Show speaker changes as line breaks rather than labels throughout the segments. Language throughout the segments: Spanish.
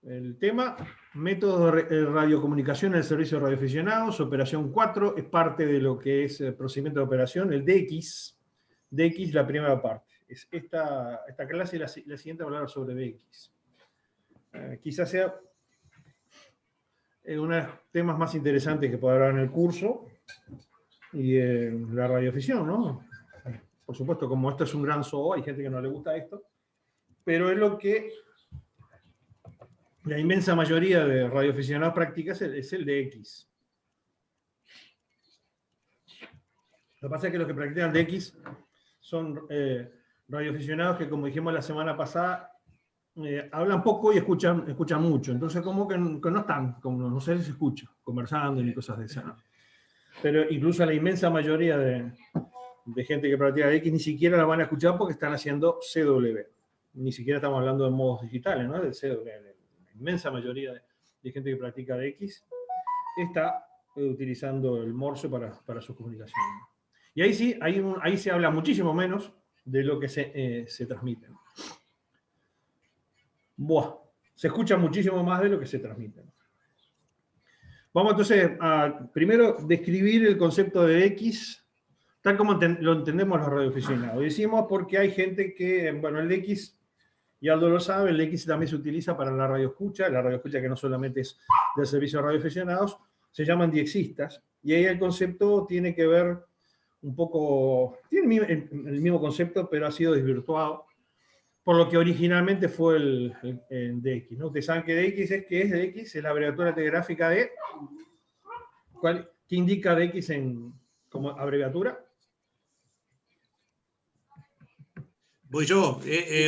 El tema, métodos de radiocomunicación en el servicio de radioaficionados, operación 4, es parte de lo que es el procedimiento de operación, el DX. DX, la primera parte. Es esta clase y la siguiente va a hablar sobre DX. Quizás sea uno de los temas más interesantes que pueda haber en el curso, y la radioafición, ¿no? Por supuesto, como esto es un gran zoo, hay gente que no le gusta esto, pero es lo que la inmensa mayoría de radioaficionados practica, es el DX. Lo que pasa es que los que practican DX son radioaficionados que, como dijimos la semana pasada, hablan poco y escuchan mucho. Entonces, como que no están, como no se les escucha, conversando ni cosas de esas, ¿no? Pero incluso la inmensa mayoría de gente que practica DX ni siquiera la van a escuchar porque están haciendo CW. Ni siquiera estamos hablando de modos digitales, ¿no? Del CW. La inmensa mayoría de gente que practica DX está utilizando el Morse para sus comunicaciones. Y ahí sí, ahí se habla muchísimo menos de lo que se transmite. Buah, se escucha muchísimo más de lo que se transmite. Vamos entonces a primero describir el concepto de X tal como lo entendemos los radioaficionados. Decimos porque hay gente que, bueno, el X, y Aldo lo sabe, el X también se utiliza para la radioescucha que no solamente es del servicio de radioaficionados, se llaman diexistas, y ahí el concepto tiene que ver un poco, tiene el mismo concepto, pero ha sido desvirtuado por lo que originalmente fue el DX, ¿no? Ustedes saben que DX es DX, es la abreviatura telegráfica de, ¿qué indica DX como abreviatura?
Voy yo.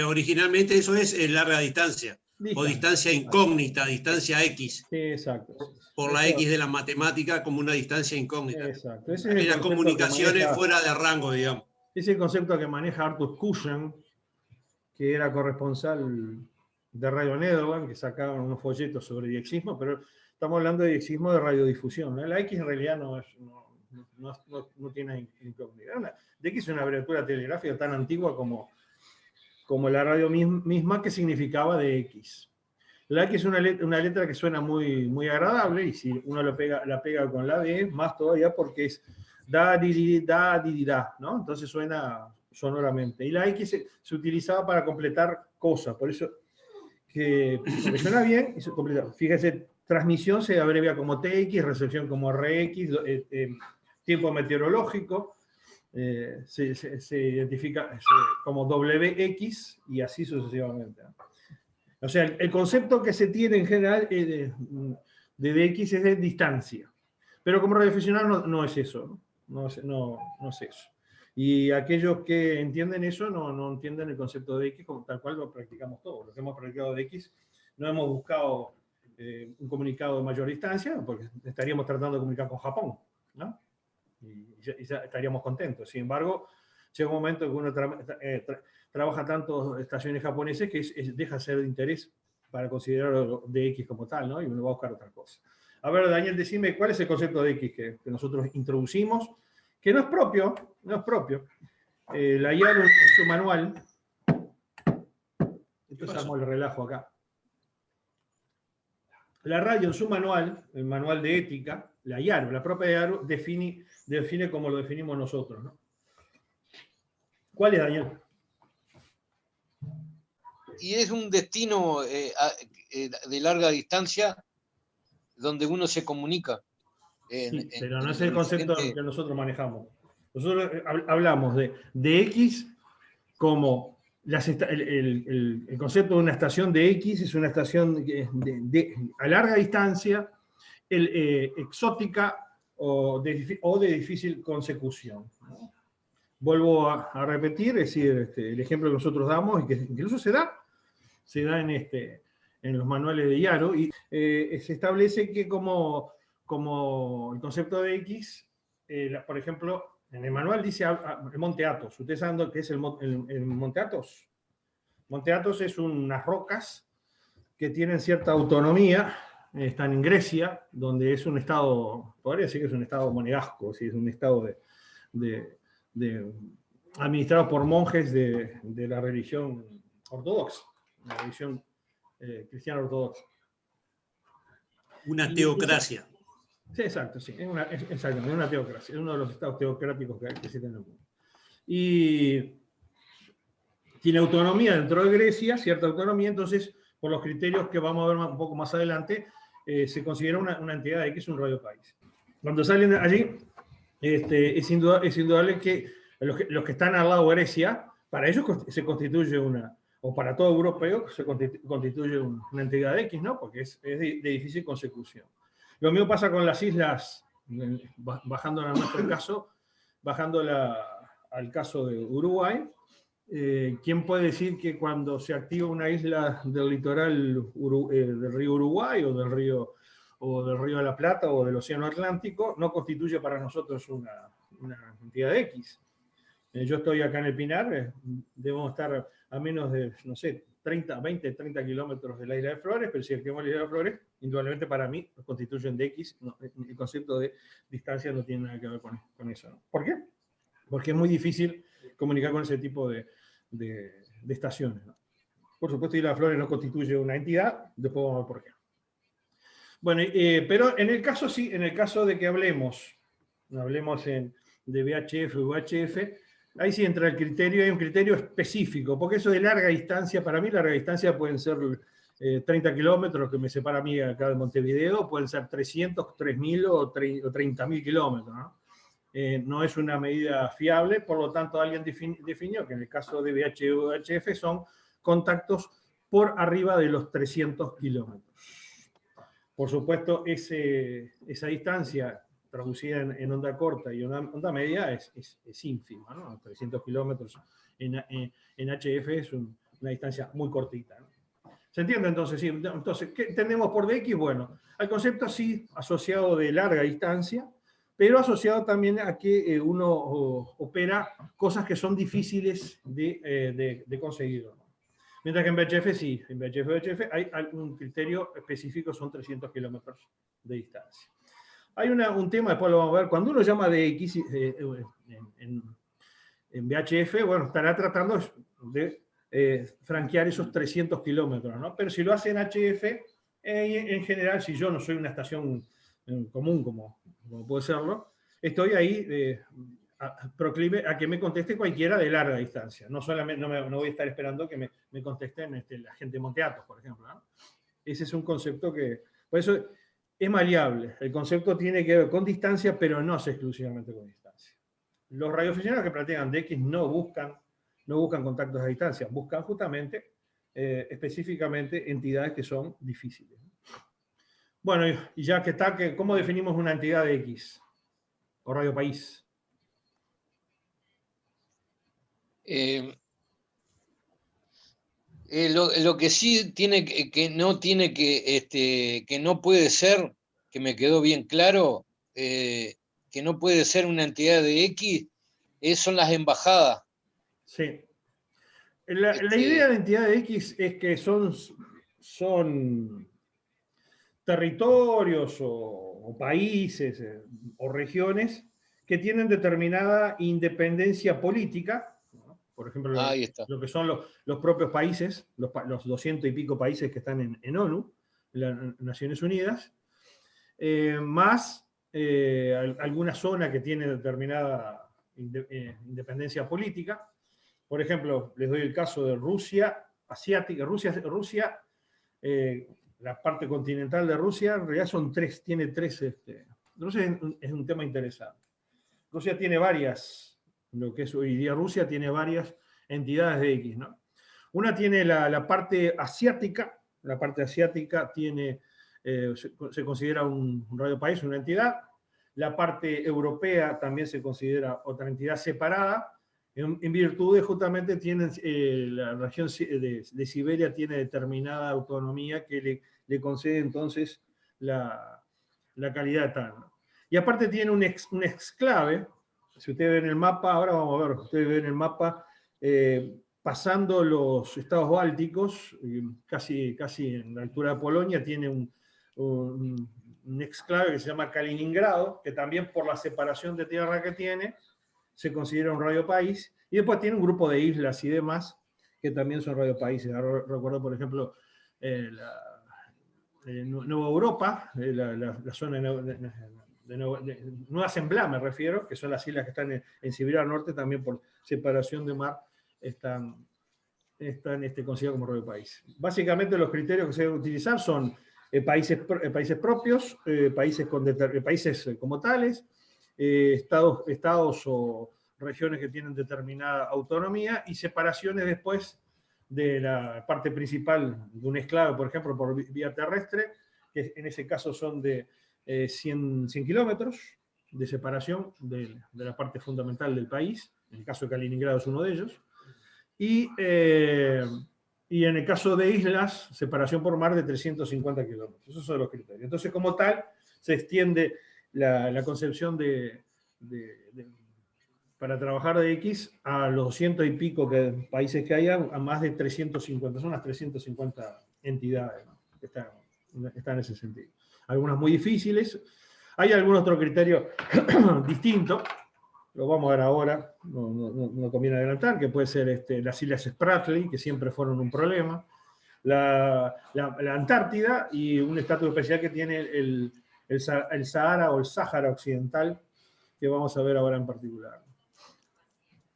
Originalmente eso es larga distancia. O distancia incógnita, distancia X.
Exacto.
Por la X de la matemática como una distancia incógnita.
Exacto. Ese es
aquellas comunicaciones fuera de rango, digamos.
Ese es el concepto que maneja Arthur Cushing, que era corresponsal de Radio Nederland, que sacaban unos folletos sobre diexismo, pero estamos hablando de diexismo de radiodifusión, ¿no? La X en realidad no tiene incógnita. DX es una abreviatura telegráfica tan antigua como la radio misma, que significaba DX. La X es una letra que suena muy, muy agradable, y si uno la pega con la D, más todavía, porque es da, di, di, da, di, di, da, ¿no? Entonces suena sonoramente. Y la X se utilizaba para completar cosas, por eso porque suena bien y se completa. Fíjese, transmisión se abrevia como TX, recepción como RX, tiempo meteorológico se identifica como WX, y así sucesivamente. O sea, el concepto que se tiene en general de DX es de distancia. Pero como radioaficionado no es eso, ¿no? No es eso. Y aquellos que entienden eso no entienden el concepto de X como tal cual lo practicamos todos. Los que hemos practicado de X no hemos buscado un comunicado de mayor distancia, porque estaríamos tratando de comunicar con Japón, ¿no? Y ya estaríamos contentos. Sin embargo, llega un momento en que uno trabaja tanto estaciones japonesas que deja de ser de interés para considerarlo de X como tal, ¿no? Y uno va a buscar otra cosa. A ver, Daniel, decime, ¿cuál es el concepto de X que nosotros introducimos? Que no es propio. La IARO en su manual, entonces armo el relajo acá. La radio en su manual, el manual de ética, la IARO, la propia IARO, define como lo definimos nosotros, ¿no? ¿Cuál es, Daniel?
Y es un destino de larga distancia donde uno se comunica.
Sí, pero no es el concepto que nosotros manejamos. Nosotros hablamos de X como el concepto de una estación de X es una estación a larga distancia, exótica o de difícil consecución, ¿no? Vuelvo a repetir, es decir, el ejemplo que nosotros damos, y que incluso se da en los manuales de IARO, y se establece que como el concepto de X, por ejemplo, en el manual dice el Monte Athos. ¿Ustedes saben lo que es el Monte Athos? Monte Athos es unas rocas que tienen cierta autonomía, están en Grecia, donde es un estado, podría decir que es un estado monegasco, es un estado administrado por monjes de la religión ortodoxa, la religión cristiana ortodoxa.
Una teocracia.
Sí, exacto, sí. Exactamente, una teocracia. Es uno de los estados teocráticos que existen en el mundo. Y tiene autonomía dentro de Grecia, cierta autonomía, entonces, por los criterios que vamos a ver un poco más adelante, se considera una entidad X un radio país. Cuando salen de allí, es indudable que los que están al lado de Grecia, para ellos se constituye o para todo europeo, se constituye una entidad X, ¿no? Porque es de difícil consecución. Lo mismo pasa con las islas, bajando a nuestro caso, bajando al caso de Uruguay. ¿Quién puede decir que cuando se activa una isla del litoral del río Uruguay o del río de la Plata o del Océano Atlántico no constituye para nosotros una entidad X? Yo estoy acá en el Pinar, debemos estar a menos de, no sé, 20, 30 kilómetros de la Isla de Flores, pero si activamos la Isla de Flores, indudablemente para mí constituyen de X, no, el concepto de distancia no tiene nada que ver con eso, ¿no? ¿Por qué? Porque es muy difícil comunicar con ese tipo de estaciones, ¿no? Por supuesto, Isla de Flores no constituye una entidad, después vamos a ver por qué. Bueno, pero en el caso sí, en el caso de que hablemos de VHF o VHF, ahí sí entra el criterio, hay un criterio específico, porque eso de larga distancia, para mí larga distancia pueden ser 30 kilómetros, que me separa a mí acá de Montevideo, pueden ser 300, 3.000 o 30.000 kilómetros, ¿no? No es una medida fiable, por lo tanto alguien definió que en el caso de VHF o VHF son contactos por arriba de los 300 kilómetros. Por supuesto, esa distancia traducida en onda corta y onda media es ínfima, ¿no? 300 kilómetros en HF es una distancia muy cortita, ¿no? ¿Se entiende entonces? Sí. Entonces, ¿qué entendemos por DX? Bueno, al concepto sí asociado de larga distancia, pero asociado también a que uno opera cosas que son difíciles de conseguir, ¿no? Mientras que en VHF sí, en VHF hay un criterio específico, son 300 kilómetros de distancia. Hay un tema, después lo vamos a ver, cuando uno llama DX en VHF, bueno, estará tratando de franquear esos 300 kilómetros, ¿no? Pero si lo hace en HF, en general, si yo no soy una estación común como puede serlo, estoy ahí proclive a que me conteste cualquiera de larga distancia. No solamente, no voy a estar esperando que me contesten la gente de Monte Athos, por ejemplo, ¿no? Ese es un concepto que, por eso es maleable. El concepto tiene que ver con distancia, pero no es exclusivamente con distancia. Los radioaficionados que practican DX no buscan contactos a distancia, buscan justamente, específicamente, entidades que son difíciles. Bueno, y ya que está, ¿cómo definimos una entidad de X o radio país?
Lo que sí tiene que no puede ser, que me quedó bien claro, que no puede ser una entidad de X, son las embajadas.
Sí. La idea de entidad de X es que son territorios o países o regiones que tienen determinada independencia política, ¿no? Por ejemplo, lo que son los propios países, los 200 y pico países que están en ONU, en las Naciones Unidas, más alguna zona que tiene determinada independencia política. Por ejemplo, les doy el caso de Rusia asiática. Rusia la parte continental de Rusia, en realidad tiene tres. Rusia es un tema interesante. Rusia tiene lo que es hoy día Rusia, tiene varias entidades de X, ¿no? Una tiene la parte asiática tiene, se considera un radio país, una entidad. La parte europea también se considera otra entidad separada, en virtud de justamente la región de Siberia tiene determinada autonomía que le concede entonces la calidad tal, ¿no? Y aparte tiene un exclave. Si ustedes ven el mapa, ahora vamos a ver, ustedes ven el mapa, pasando los estados bálticos, casi en la altura de Polonia, tiene un exclave que se llama Kaliningrado, que también por la separación de tierra que tiene, se considera un radio país, y después tiene un grupo de islas y demás que también son radio países. Ahora recuerdo, por ejemplo, Nueva Europa, la zona de Nueva Zembla, me refiero, que son las islas que están en Siberia al norte, también por separación de mar, están considerados como radio país. Básicamente los criterios que se deben utilizar son países propios, países como tales, estados o regiones que tienen determinada autonomía y separaciones después de la parte principal de un enclave, por ejemplo, por vía terrestre, que en ese caso son de 100 kilómetros de separación de la parte fundamental del país. En el caso de Kaliningrado es uno de ellos. Y en el caso de islas, separación por mar de 350 kilómetros. Esos son los criterios. Entonces, como tal, se extiende la concepción para trabajar de X a los 200 y pico países que haya, a más de 350. Son las 350 entidades, ¿no?, que están en ese sentido. Algunas muy difíciles. Hay algún otro criterio distinto. Lo vamos a ver ahora, no conviene adelantar, que puede ser las Islas Spratly, que siempre fueron un problema, la Antártida y un estatus especial que tiene el Sahara o el Sáhara Occidental, que vamos a ver ahora en particular.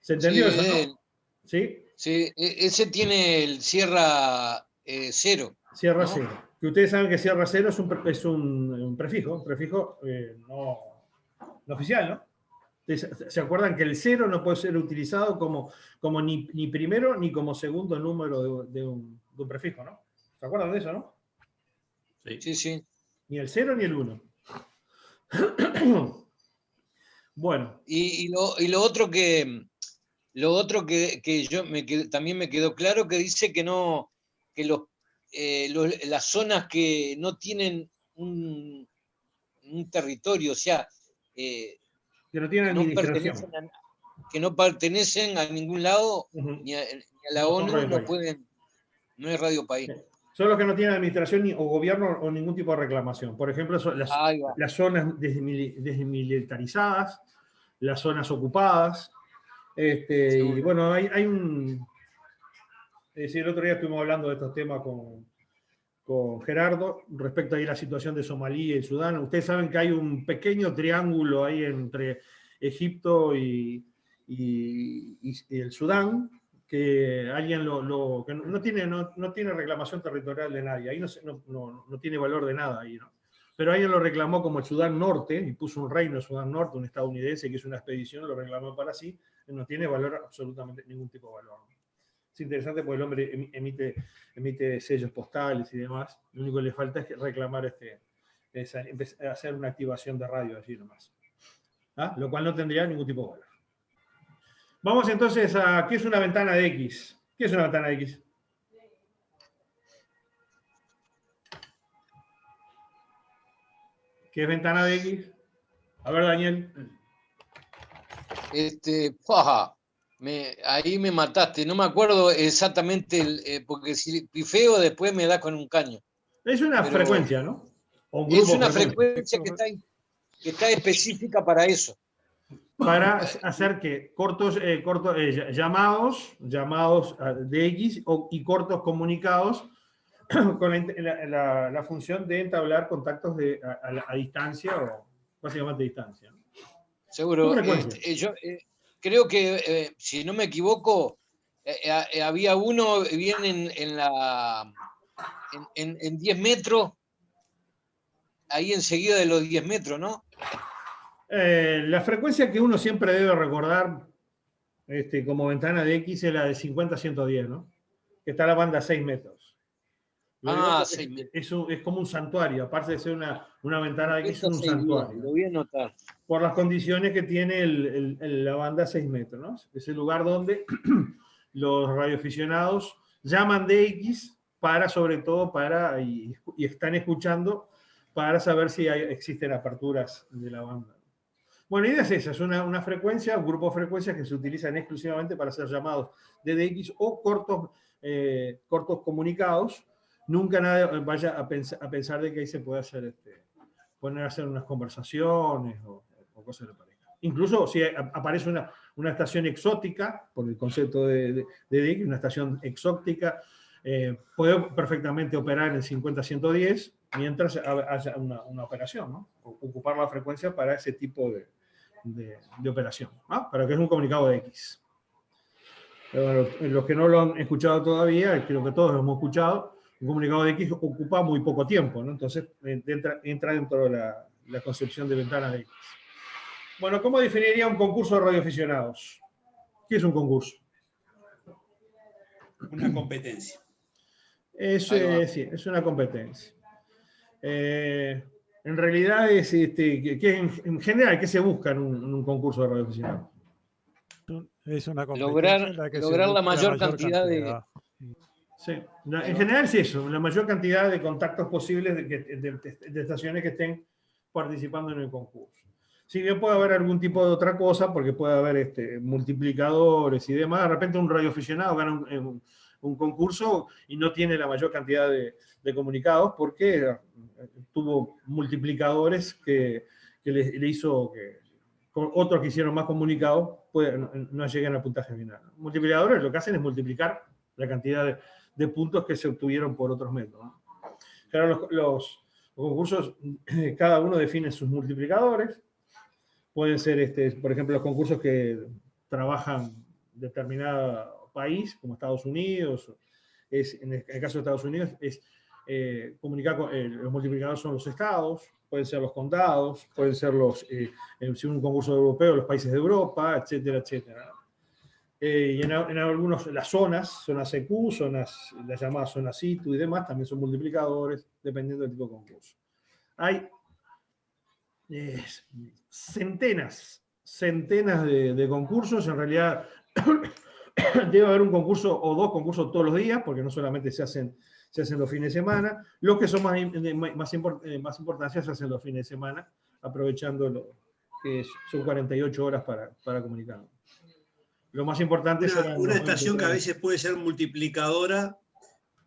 ¿Se entendió eso, no?
¿Sí? Sí, ese tiene el Sierra Cero.
Sierra Cero. Que ustedes saben que Sierra Cero es un prefijo no oficial, ¿no? ¿Se acuerdan que el 0 no puede ser utilizado como ni primero ni como segundo número de un prefijo, ¿no? ¿Se acuerdan de eso, no?
Sí.
Ni el 0 ni el 1. Bueno.
Y lo otro que también me quedó claro, que dice que las zonas que no tienen un territorio, o sea,
que no tienen administración,
que no pertenecen a ningún lado, ni a la ONU, no es Radio País.
Son los que no tienen administración o gobierno o ningún tipo de reclamación. Por ejemplo, son las zonas desmilitarizadas, las zonas ocupadas. Y bueno, hay un... Es decir, el otro día estuvimos hablando de estos temas con Gerardo, respecto a la situación de Somalia y Sudán. Ustedes saben que hay un pequeño triángulo ahí entre Egipto y el Sudán, que alguien que no tiene reclamación territorial de nadie, ahí no tiene valor de nada ahí, ¿no? Pero alguien lo reclamó como el Sudán Norte, y puso un reino de Sudán Norte, un estadounidense que hizo una expedición, lo reclamó para sí, no tiene valor, absolutamente ningún tipo de valor. Es interesante porque el hombre emite sellos postales y demás. Lo único que le falta es reclamar hacer una activación de radio allí nomás. ¿Ah? Lo cual no tendría ningún tipo de valor. Vamos entonces a ¿qué es una ventana de X? ¿Qué es una ventana de X? ¿Qué es ventana de X? A ver, Daniel.
Ahí me mataste, no me acuerdo exactamente, porque si pifeo después me da con un caño.
Es una frecuencia, ¿no?
Es una frecuencia que está específica para eso.
Para hacer que llamados de X y cortos comunicados con la función de entablar contactos a distancia o básicamente a distancia, ¿no?
Seguro. Yo creo que, si no me equivoco, había uno bien en 10 metros, ahí enseguida de los 10 metros, ¿no?
La frecuencia que uno siempre debe recordar como ventana de X es la de 50-110, ¿no? Que está la banda a 6 metros.
6 metros.
Es como un santuario, aparte de ser una ventana de X, es un santuario.
Lo voy a anotar.
Por las condiciones que tiene la banda a 6 metros, ¿no? Es el lugar donde los radioaficionados llaman de X sobre todo y están escuchando para saber si existen aperturas de la banda. Bueno, la idea es esa, es una frecuencia, un grupo de frecuencias que se utilizan exclusivamente para hacer llamados de DX o cortos comunicados. Nunca nadie vaya a pensar de que ahí se puede poner a hacer unas conversaciones o cosas de pareja. Incluso si aparece una estación exótica, por el concepto de DX, una estación exótica puede perfectamente operar en 50-110 mientras haya una operación, ¿no? Ocupar la frecuencia para ese tipo de operación, ¿no? Para que es un comunicado de X. Pero bueno, los que no lo han escuchado todavía, creo que todos lo hemos escuchado, un comunicado de X ocupa muy poco tiempo, ¿no? Entonces entra dentro de la concepción de ventana de X. Bueno, ¿cómo definiría un concurso de radioaficionados? ¿Qué es un concurso?
Una competencia.
Sí, es una competencia. En realidad es, en general, ¿qué se busca en un concurso de radioaficionados?
Es una competencia en la que
lograr
se
la
busca
mayor cantidad de...
Sí, en general es eso, la mayor cantidad de contactos posibles de estaciones que estén participando en el concurso. Si bien puede haber algún tipo de otra cosa, porque puede haber multiplicadores y demás, de repente un radioaficionado gana un concurso y no tiene la mayor cantidad de comunicados porque tuvo multiplicadores que le hizo que otros que hicieron más comunicados no lleguen al puntaje final. Multiplicadores lo que hacen es multiplicar la cantidad de puntos que se obtuvieron por otros métodos, ¿no? Claro, los concursos, cada uno define sus multiplicadores. Pueden ser, por ejemplo, los concursos que trabajan en determinado país, como Estados Unidos. En el caso de Estados Unidos, comunicar los multiplicadores son los estados, pueden ser los condados, pueden ser si un concurso europeo, los países de Europa, etcétera, etcétera. Y en algunos, las zonas EQ, las llamadas zonas situ y demás, también son multiplicadores, dependiendo del tipo de concurso. Hay centenas de concursos. En realidad, debe haber un concurso o dos concursos todos los días, porque no solamente se hacen los fines de semana. Los que son más importancia se hacen los fines de semana, aprovechando que son 48 horas para comunicar. Lo más importante es
una estación que a veces puede ser multiplicadora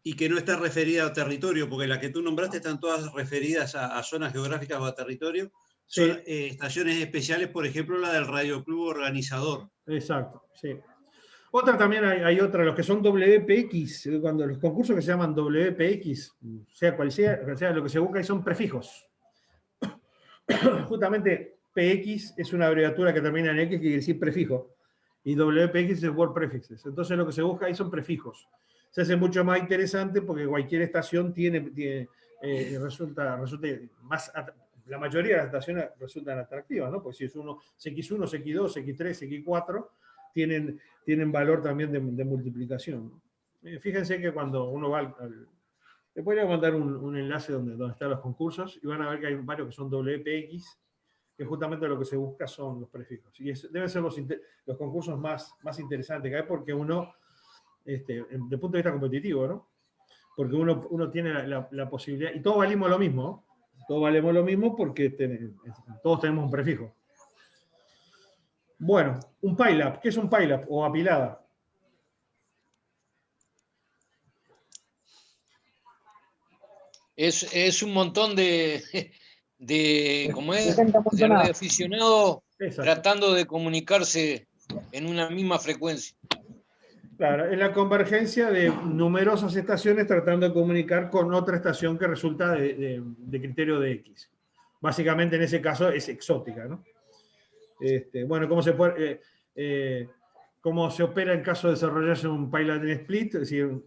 y que no está referida a territorio, porque las que tú nombraste están todas referidas a zonas geográficas o a territorio.
Sí.
Son estaciones especiales, por ejemplo, la del Radio Club Organizador.
Exacto, sí. Otra también hay otra, los que son WPX, cuando los concursos que se llaman WPX, sea cual sea, lo que se busca ahí son prefijos. Justamente PX es una abreviatura que termina en X, que quiere decir prefijo, y WPX es Word Prefixes. Entonces lo que se busca ahí son prefijos. Se hace mucho más interesante porque cualquier estación resulta más, la mayoría de las estaciones resultan atractivas, ¿no? Porque si es CX1, CX2, CX3, CX4, tienen valor también de multiplicación. Fíjense que cuando uno va les voy a mandar un enlace donde están los concursos y van a ver que hay varios que son WPX, que justamente lo que se busca son los prefijos. Y deben ser los concursos más interesantes que hay, porque uno, desde el punto de vista competitivo, ¿no? Porque uno tiene la posibilidad, y todos valemos lo mismo, ¿no? Todos valemos lo mismo porque todos tenemos un prefijo. Bueno, un PILAB. ¿Qué es un PILAB o apilada?
Es un montón de radioaficionados tratando de comunicarse en una misma frecuencia.
Claro, es la convergencia de numerosas estaciones tratando de comunicar con otra estación que resulta de criterio de X. Básicamente en ese caso es exótica, ¿no? Bueno, ¿cómo se opera en caso de desarrollarse un PILAB en split? Es decir,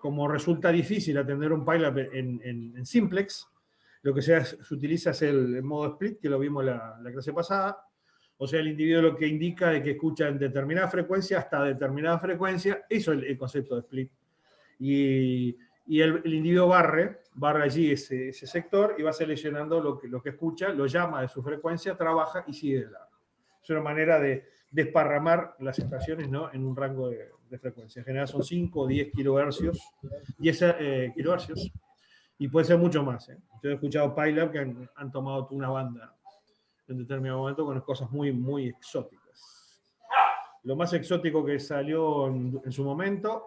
como resulta difícil atender un PILAB en simplex, lo que se utiliza es el modo split, que lo vimos la clase pasada. O sea, el individuo lo que indica es que escucha en determinada frecuencia hasta determinada frecuencia. Eso es el concepto de split. Y el individuo barre allí ese sector y va seleccionando lo que escucha, lo llama de su frecuencia, trabaja y sigue de largo. Es una manera de desparramar las estaciones, ¿no? En un rango de frecuencia. En general son 5 o 10 kilohercios, 10 kilohercios, y puede ser mucho más. Yo he escuchado PILAB que han tomado una banda en determinado momento con cosas muy, muy exóticas. Lo más exótico que salió en su momento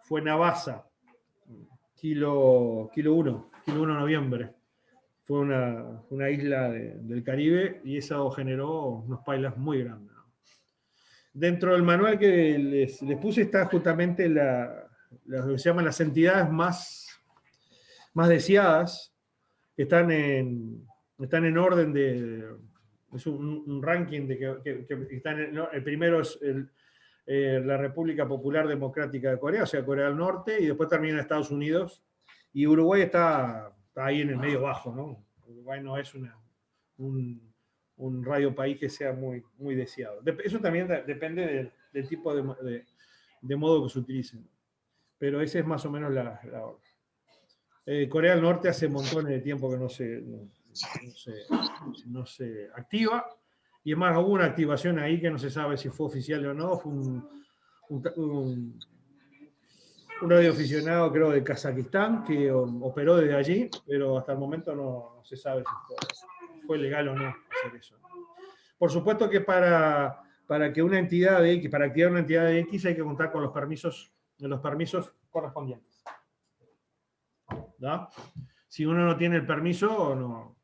fue Navasa, Kilo 1 noviembre. Fue una isla del Caribe y eso generó unos PILABs muy grandes. Dentro del manual que les puse está justamente se llaman las entidades más deseadas, que están en orden de... Es un ranking de que están el primero es la República Popular Democrática de Corea, o sea, Corea del Norte, y después termina en Estados Unidos, y Uruguay está ahí en el medio bajo, ¿no? Uruguay no es un radio país que sea muy, muy deseado. Eso también depende del tipo de modo que se utilice, ¿no? Pero esa es más o menos la orden. Corea del Norte hace montones de tiempo que no se activa, y es más, hubo una activación ahí que no se sabe si fue oficial o no, fue un radioaficionado, creo, de Kazajistán, que operó desde allí, pero hasta el momento no se sabe si fue legal o no hacer eso. Por supuesto que para que una entidad de X, para activar una entidad de X hay que contar con los permisos correspondientes, ¿no? Si uno no tiene el permiso, no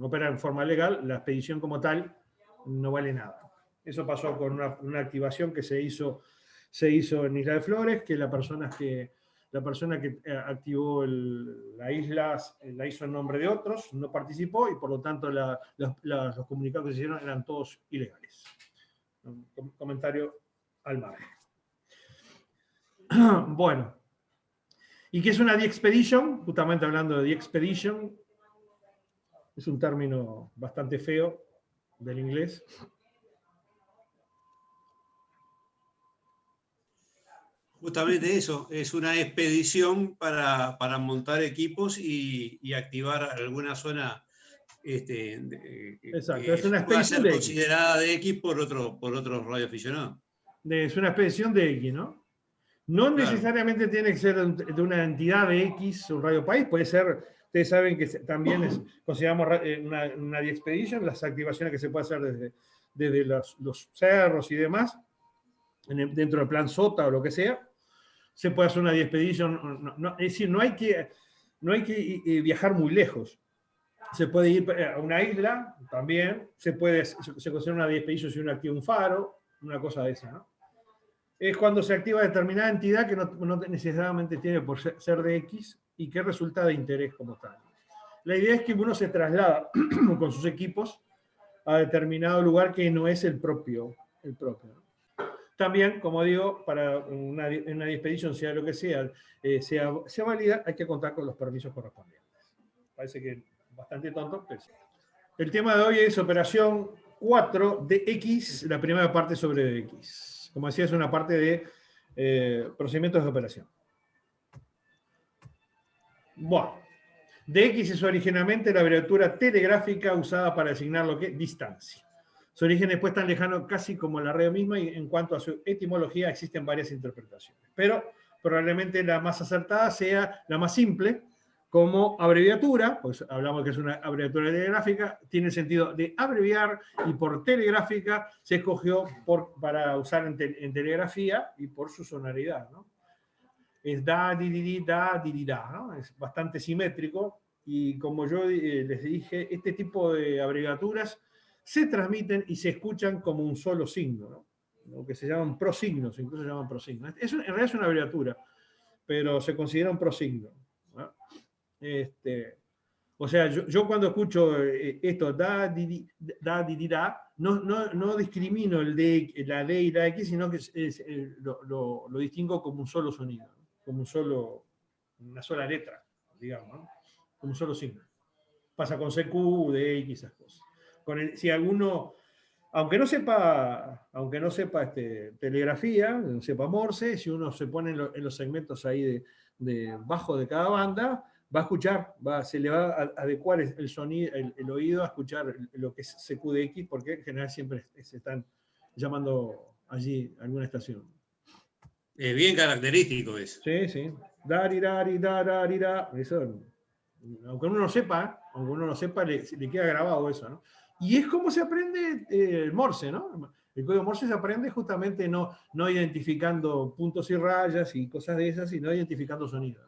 opera en forma legal, la expedición como tal no vale nada. Eso pasó con una activación que se hizo en Isla de Flores, que la persona que activó la isla la hizo en nombre de otros, no participó, y por lo tanto los comunicados que se hicieron eran todos ilegales. Un comentario al margen. Bueno, ¿y qué es una de-expedition? Justamente hablando de de-expedition, es un término bastante feo del inglés.
Justamente eso, es una expedición para montar equipos y activar alguna zona
Exacto, es
que
una
pueda
expedición
ser
de
considerada de X por otros radioaficionados.
Es una expedición de X, ¿no? No necesariamente tiene que ser de una entidad de X, un radio país, puede ser, ustedes saben que también consideramos una de-expedition, las activaciones que se puede hacer desde los cerros y demás, dentro del plan SOTA o lo que sea. Se puede hacer una de-expedition, es decir, no hay que viajar muy lejos. Se puede ir a una isla también, se considera una de-expedition si uno activa un faro, una cosa de esa, ¿no? Es cuando se activa determinada entidad que no necesariamente tiene por ser de X y que resulta de interés como tal. La idea es que uno se traslada con sus equipos a determinado lugar que no es el propio. También, como digo, para una expedición, sea lo que sea válida, hay que contar con los permisos correspondientes. Parece que es bastante tonto, pero sí. El tema de hoy es operación 4 de X, la primera parte sobre DX. Como decía, es una parte de procedimientos de operación. Bueno, DX es originalmente la abreviatura telegráfica usada para designar lo que es distancia. Su origen es pues tan lejano casi como la radio misma, y en cuanto a su etimología existen varias interpretaciones. Pero probablemente la más acertada sea la más simple, como abreviatura, pues hablamos que es una abreviatura telegráfica, tiene sentido de abreviar, y por telegráfica se escogió para usar en telegrafía y por su sonoridad, ¿no? Es da, di, di, da, di, da, ¿no? Es bastante simétrico, y como yo les dije, este tipo de abreviaturas se transmiten y se escuchan como un solo signo, ¿no? Lo que se llaman prosignos, incluso se llaman prosignos. En realidad es una abreviatura, pero se considera un prosigno, ¿no? O sea, yo cuando escucho esto, da, di, da, no discrimino la D y la X, sino que lo distingo como un solo sonido, ¿no? Como una sola letra, digamos, ¿no? Como un solo signo. Pasa con CQ, D, X, esas cosas. Si alguno, aunque no sepa telegrafía, no sepa Morse, si uno se pone en los segmentos ahí de bajo de cada banda, va a escuchar, se le va a adecuar el sonido, el oído a escuchar lo que es CQDX, porque en general siempre se están llamando allí alguna estación.
Es bien característico eso.
Sí, sí. Eso, aunque uno no sepa, le queda grabado eso, ¿no? Y es como se aprende el Morse, ¿no? El código Morse se aprende justamente no identificando puntos y rayas y cosas de esas, sino identificando sonidos.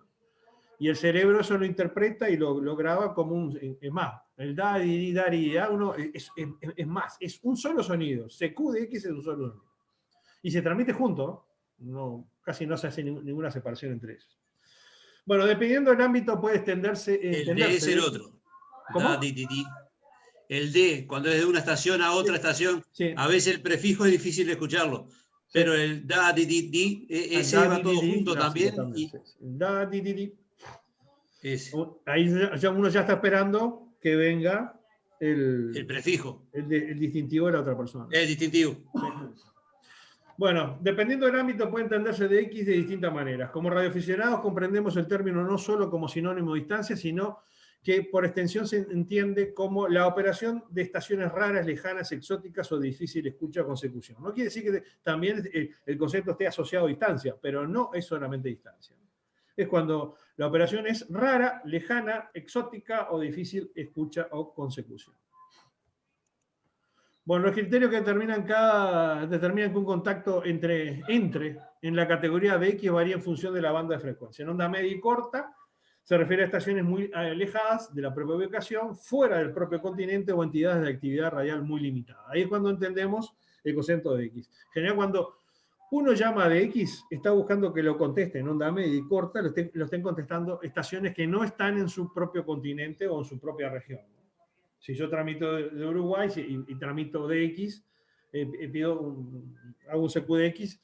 Y el cerebro eso lo interpreta y lo graba como es más, el da, di, da, es más, es un solo sonido. CQ de X es un solo sonido. Y se transmite junto, casi no se hace ninguna separación entre ellos. Bueno, dependiendo del ámbito puede extenderse.
El D es el otro.
¿Cómo?
Da, di, di, di. El D, cuando es de una estación a otra estación,
sí.
A veces el prefijo es difícil de escucharlo. Sí. Pero el da, di, di, di, ese
da,
va
di,
todo
di,
junto también.
Sí. Da, di, di, di.
Ahí
uno ya está esperando que venga el
prefijo.
El distintivo de la otra persona.
El distintivo.
Bueno, dependiendo del ámbito puede entenderse de X de distintas maneras. Como radioaficionados comprendemos el término no solo como sinónimo de distancia, sino que por extensión se entiende como la operación de estaciones raras, lejanas, exóticas o de difícil escucha o consecución. No quiere decir que también el concepto esté asociado a distancia, pero no es solamente distancia. Es cuando la operación es rara, lejana, exótica o difícil escucha o consecución. Bueno, los criterios que determinan que un contacto entre en la categoría de X varía en función de la banda de frecuencia. En onda media y corta se refiere a estaciones muy alejadas de la propia ubicación, fuera del propio continente o entidades de actividad radial muy limitada. Ahí es cuando entendemos el concepto de X. En general, cuando uno llama de X, está buscando que lo conteste en onda media y corta, lo estén contestando estaciones que no están en su propio continente o en su propia región. Si yo tramito de Uruguay y tramito de X, hago un CQ de X,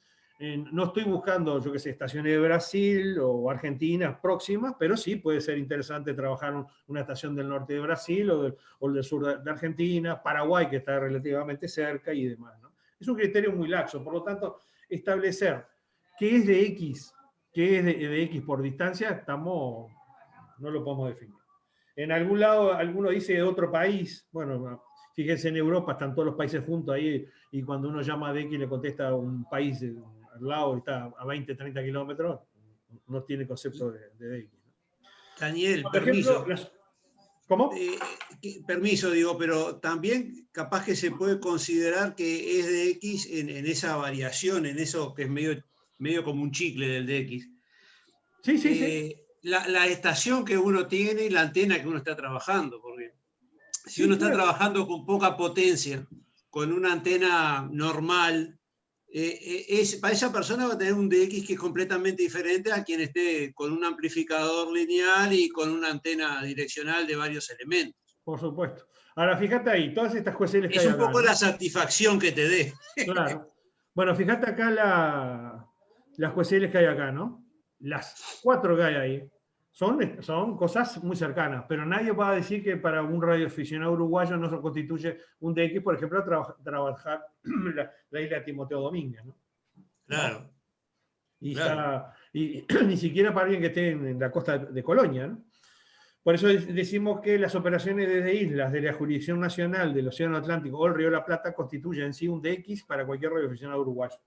no estoy buscando, yo qué sé, estaciones de Brasil o Argentina próximas, pero sí puede ser interesante trabajar una estación del norte de Brasil o del sur de Argentina, Paraguay, que está relativamente cerca y demás, ¿no? Es un criterio muy laxo, por lo tanto, establecer qué es de X, qué es de X por distancia, no lo podemos definir. En algún lado, alguno dice de otro país, bueno, fíjense en Europa, están todos los países juntos ahí, y cuando uno llama de X le contesta a un país al lado y está a 20, 30 kilómetros, no tiene concepto de X.
Daniel,
por
permiso.
Ejemplo, ¿cómo?
Permiso, digo, pero también capaz que se puede considerar que es de X en esa variación, en eso que es medio como un chicle del de X.
Sí, sí, sí.
La estación que uno tiene y la antena que uno está trabajando, porque si uno está trabajando con poca potencia, con una antena normal, para esa persona va a tener un DX que es completamente diferente a quien esté con un amplificador lineal y con una antena direccional de varios elementos.
Por supuesto. Ahora, fíjate ahí, todas estas QSLs que hay acá.
Es un poco la satisfacción que te dé.
Claro. Bueno, fíjate acá las QSLs que hay acá, ¿no? Las 4 que hay ahí son cosas muy cercanas, pero nadie va a decir que para un radioaficionado uruguayo no se constituye un DX, por ejemplo, trabajar la isla Timoteo Domínguez, ¿no?
Claro.
Y,
claro.
Y ni siquiera para alguien que esté en la costa de Colonia, ¿no? Por eso decimos que las operaciones desde islas de la jurisdicción nacional del Océano Atlántico o el Río de la Plata constituyen en sí un DX para cualquier radioaficionado uruguayo.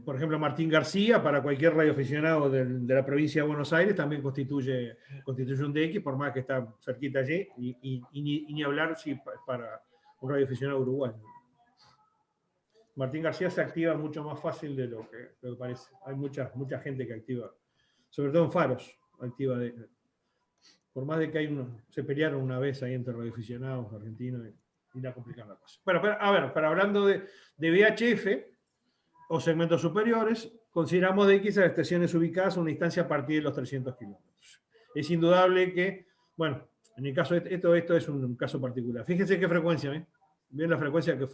Por ejemplo, Martín García, para cualquier radioaficionado de la provincia de Buenos Aires, también constituye un DX, por más que está cerquita allí, y ni hablar si para un radioaficionado uruguayo. Martín García se activa mucho más fácil de lo que parece. Hay mucha gente que activa, sobre todo en Faros, activa por más de que se pelearon una vez ahí entre radioaficionados argentinos y la complican la cosa. Bueno, pero hablando de VHF, o segmentos superiores, consideramos de X a las estaciones ubicadas a una distancia a partir de los 300 kilómetros. Es indudable que, bueno, en el caso de esto es un caso particular. Fíjense qué frecuencia, ¿ven? Ven la frecuencia que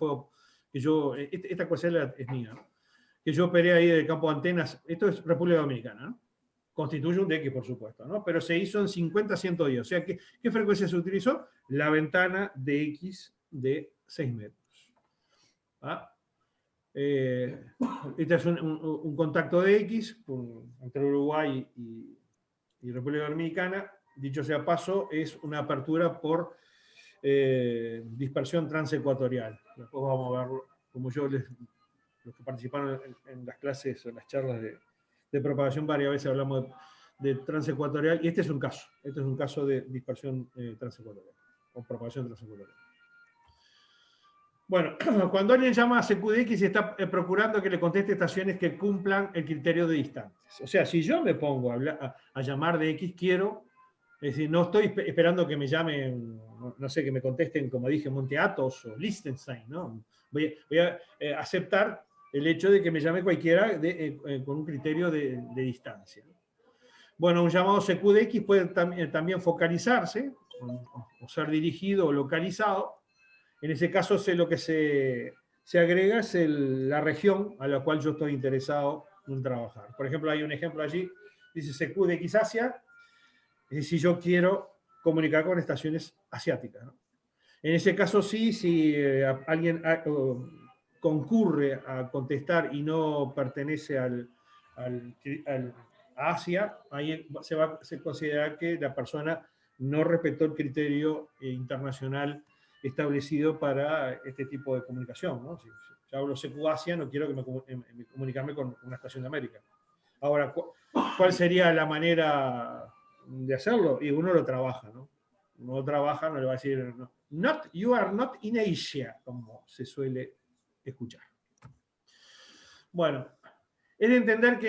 yo, esta cosa es mía, ¿no? Que yo operé ahí del campo de antenas, esto es República Dominicana, ¿no? Constituye un DX, por supuesto, ¿no? Pero se hizo en 50-110, o sea, ¿qué frecuencia se utilizó? La ventana de X de 6 metros. ¿Ah? Este es un contacto de X entre Uruguay y República Dominicana. Dicho sea paso, es una apertura por dispersión transecuatorial. Después vamos a verlo, como los que participaron en las clases o en las charlas de propagación, varias veces hablamos de transecuatorial, y este es un caso de dispersión transecuatorial, o propagación transecuatorial. Bueno, cuando alguien llama a CQDX está procurando que le conteste estaciones que cumplan el criterio de distantes. O sea, si yo me pongo a llamar de X, quiero Es decir, no estoy esperando que me llamen, no sé, que me contesten, como dije, Monte Athos o Liechtenstein, ¿no? Voy a aceptar el hecho de que me llame cualquiera con un criterio de distancia. Bueno, un llamado CQ de X puede también focalizarse, o ser dirigido o localizado. En ese caso, lo que se agrega es la región a la cual yo estoy interesado en trabajar. Por ejemplo, hay un ejemplo allí, dice CQ de X Asia, es decir, si yo quiero comunicar con estaciones asiáticas, ¿no? En ese caso sí, si alguien concurre a contestar y no pertenece a Asia, ahí se considera que la persona no respetó el criterio internacional establecido para este tipo de comunicación, ¿no? Si yo hablo CQ Asia, no quiero comunicarme con una estación de América. Ahora, ¿cuál sería la manera de hacerlo? Y uno lo trabaja, ¿no? Uno trabaja, no le va a decir, no, you are not in Asia, como se suele escuchar. Bueno, es de entender que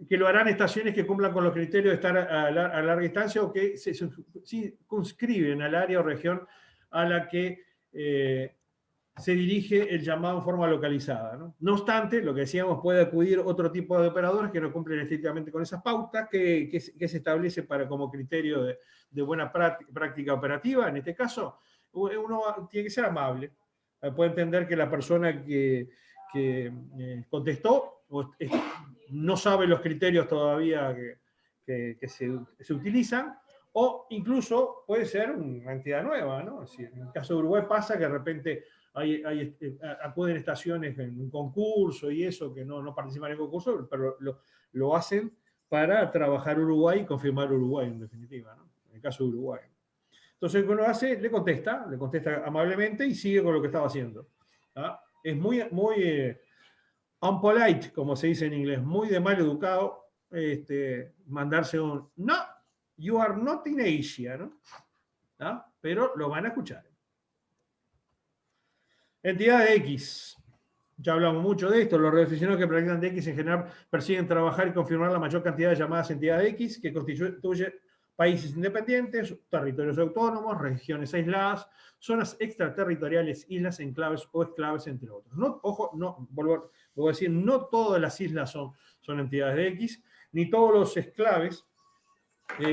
que lo harán estaciones que cumplan con los criterios de estar a larga distancia o que se circunscriben al área o región a la que se dirige el llamado en forma localizada, ¿no? No obstante, lo que decíamos, puede acudir otro tipo de operadores que no cumplen estrictamente con esas pautas que se establece como criterio de buena práctica operativa. En este caso, uno tiene que ser amable. Puede entender que la persona que contestó no sabe los criterios todavía que se utilizan, o incluso puede ser una entidad nueva, ¿no? Es decir, en el caso de Uruguay pasa que de repente acuden estaciones en un concurso y eso, que no participan en el concurso, pero lo hacen para trabajar Uruguay y confirmar Uruguay, en definitiva, ¿no? En el caso de Uruguay. Entonces, lo que uno hace, le contesta amablemente y sigue con lo que estaba haciendo. ¿Ah? Es muy unpolite, como se dice en inglés, muy de mal educado, mandarse un no, you are not in Asia, ¿no? ¿Ah? Pero lo van a escuchar. Entidad de X. Ya hablamos mucho de esto. Los radioaficionados que practican de X en general persiguen trabajar y confirmar la mayor cantidad de llamadas entidades de X, que constituye países independientes, territorios autónomos, regiones aisladas, zonas extraterritoriales, islas, enclaves o exclaves, entre otros. No, ojo, vuelvo a decir, no todas las islas son entidades de X, ni todos los exclaves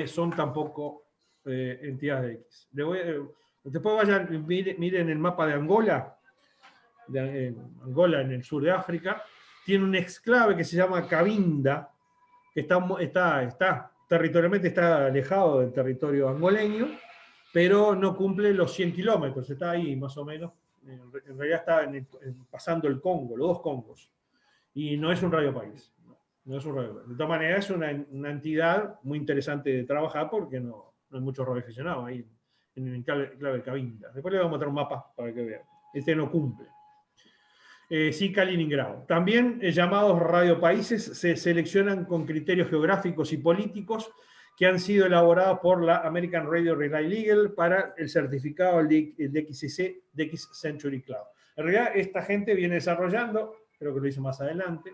son tampoco entidades de X. Después vayan, miren el mapa de Angola. Angola en el sur de África, tiene un exclave que se llama Cabinda, que territorialmente está alejado del territorio angoleño, pero no cumple los 100 kilómetros, está ahí más o menos, en realidad está pasando el Congo, los dos Congos, y no es un radiopaís. No es un radiopaís. De todas maneras, es una entidad muy interesante de trabajar porque no hay muchos radioaficionados ahí en el enclave Cabinda. Después le voy a mostrar un mapa para que vean. Este no cumple. Sí, Kaliningrado. También llamados radiopaíses se seleccionan con criterios geográficos y políticos que han sido elaborados por la American Radio Relay Legal para el certificado el DXCC, DX Century Cloud. En realidad, esta gente viene desarrollando, creo que lo hice más adelante,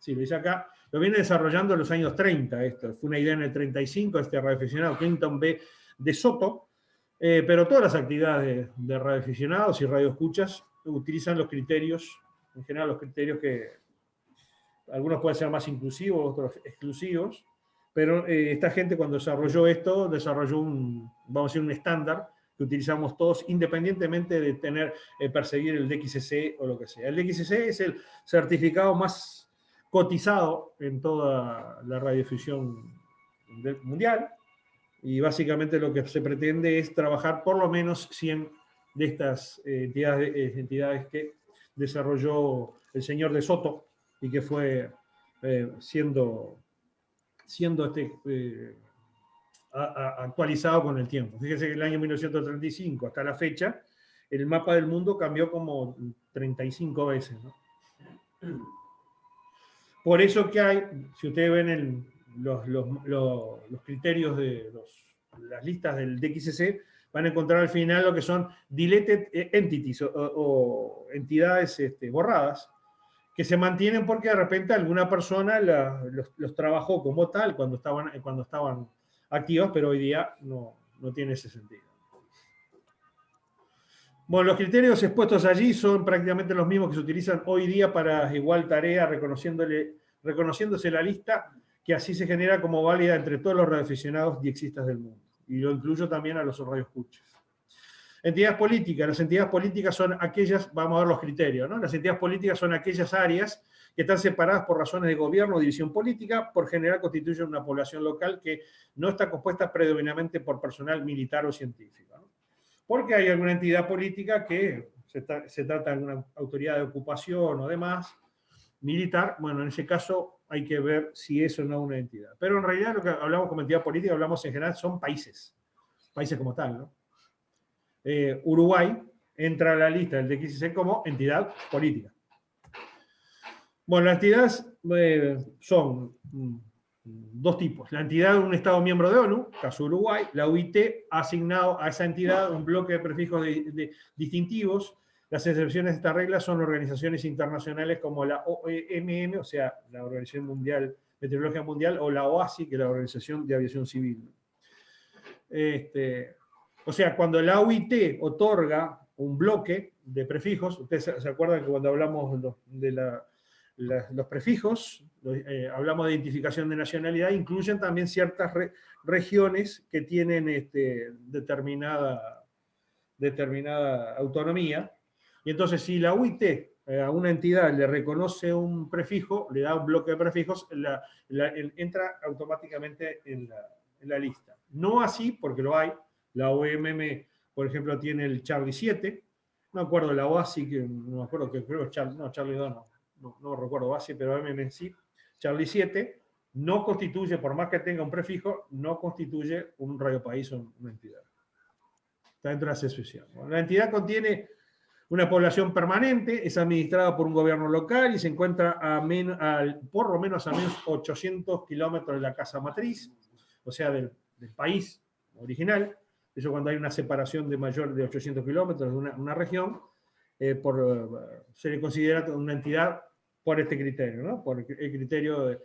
sí, lo hice acá, lo viene desarrollando en los años 30. Esto fue una idea en el 35, radioaficionado Clinton B. de Soto, pero todas las actividades de radioaficionados y radioescuchas utilizan los criterios, en general los criterios que algunos pueden ser más inclusivos, otros exclusivos, pero esta gente cuando desarrolló esto, desarrolló vamos a decir, un estándar que utilizamos todos independientemente de perseguir el DXCC o lo que sea. El DXCC es el certificado más cotizado en toda la radiodifusión mundial, y básicamente lo que se pretende es trabajar por lo menos 100 de estas entidades que desarrolló el señor de Soto y que fue siendo actualizado con el tiempo. Fíjense que en el año 1935 hasta la fecha el mapa del mundo cambió como 35 veces, ¿no? Por eso que hay, si ustedes ven los criterios de las listas del DXCC, van a encontrar al final lo que son deleted entities o entidades borradas, que se mantienen porque de repente alguna persona los trabajó como tal cuando estaban activas, pero hoy día no tiene ese sentido. Bueno, los criterios expuestos allí son prácticamente los mismos que se utilizan hoy día para igual tarea, reconociéndose la lista, que así se genera como válida entre todos los radioaficionados diexistas del mundo. Y lo incluyo también a los radioescuchas. Entidades políticas. Las entidades políticas son aquellas, vamos a ver los criterios, ¿no? Las entidades políticas son aquellas áreas que están separadas por razones de gobierno o división política, por general constituyen una población local que no está compuesta predominantemente por personal militar o científico, ¿no? Porque hay alguna entidad política que se trata de una autoridad de ocupación o demás, militar, bueno, en ese caso hay que ver si es o no una entidad. Pero en realidad lo que hablamos como entidad política, hablamos en general, son países como tal, ¿no? Uruguay entra a la lista del DXC como entidad política. Bueno, las entidades son dos tipos. La entidad de un Estado miembro de ONU, caso Uruguay, la OIT ha asignado a esa entidad un bloque de prefijos distintivos. Las excepciones de esta regla son organizaciones internacionales como la OMM, o sea, la Organización Meteorológica Mundial, o la OASI, que es la Organización de Aviación Civil. O sea, cuando la OIT otorga un bloque de prefijos, ustedes se acuerdan que cuando hablamos de los prefijos, hablamos de identificación de nacionalidad, incluyen también ciertas regiones que tienen determinada autonomía. Y entonces, si la UIT a una entidad le reconoce un prefijo, le da un bloque de prefijos, entra automáticamente en la lista. No así, porque lo hay. La OMM, por ejemplo, tiene el Charlie 7. No me acuerdo, la OASI, que no me acuerdo, que creo que Charlie 2 no recuerdo OASI, pero OMM sí. Charlie 7 no constituye, por más que tenga un prefijo, no constituye un radiopaís o una entidad. Está dentro de la excepción. Bueno, la entidad contiene una población permanente, es administrada por un gobierno local y se encuentra por lo menos a menos 800 kilómetros de la casa matriz, o sea, del país original. Eso cuando hay una separación de mayor de 800 kilómetros de una región, se le considera una entidad por este criterio, ¿no? Por el criterio de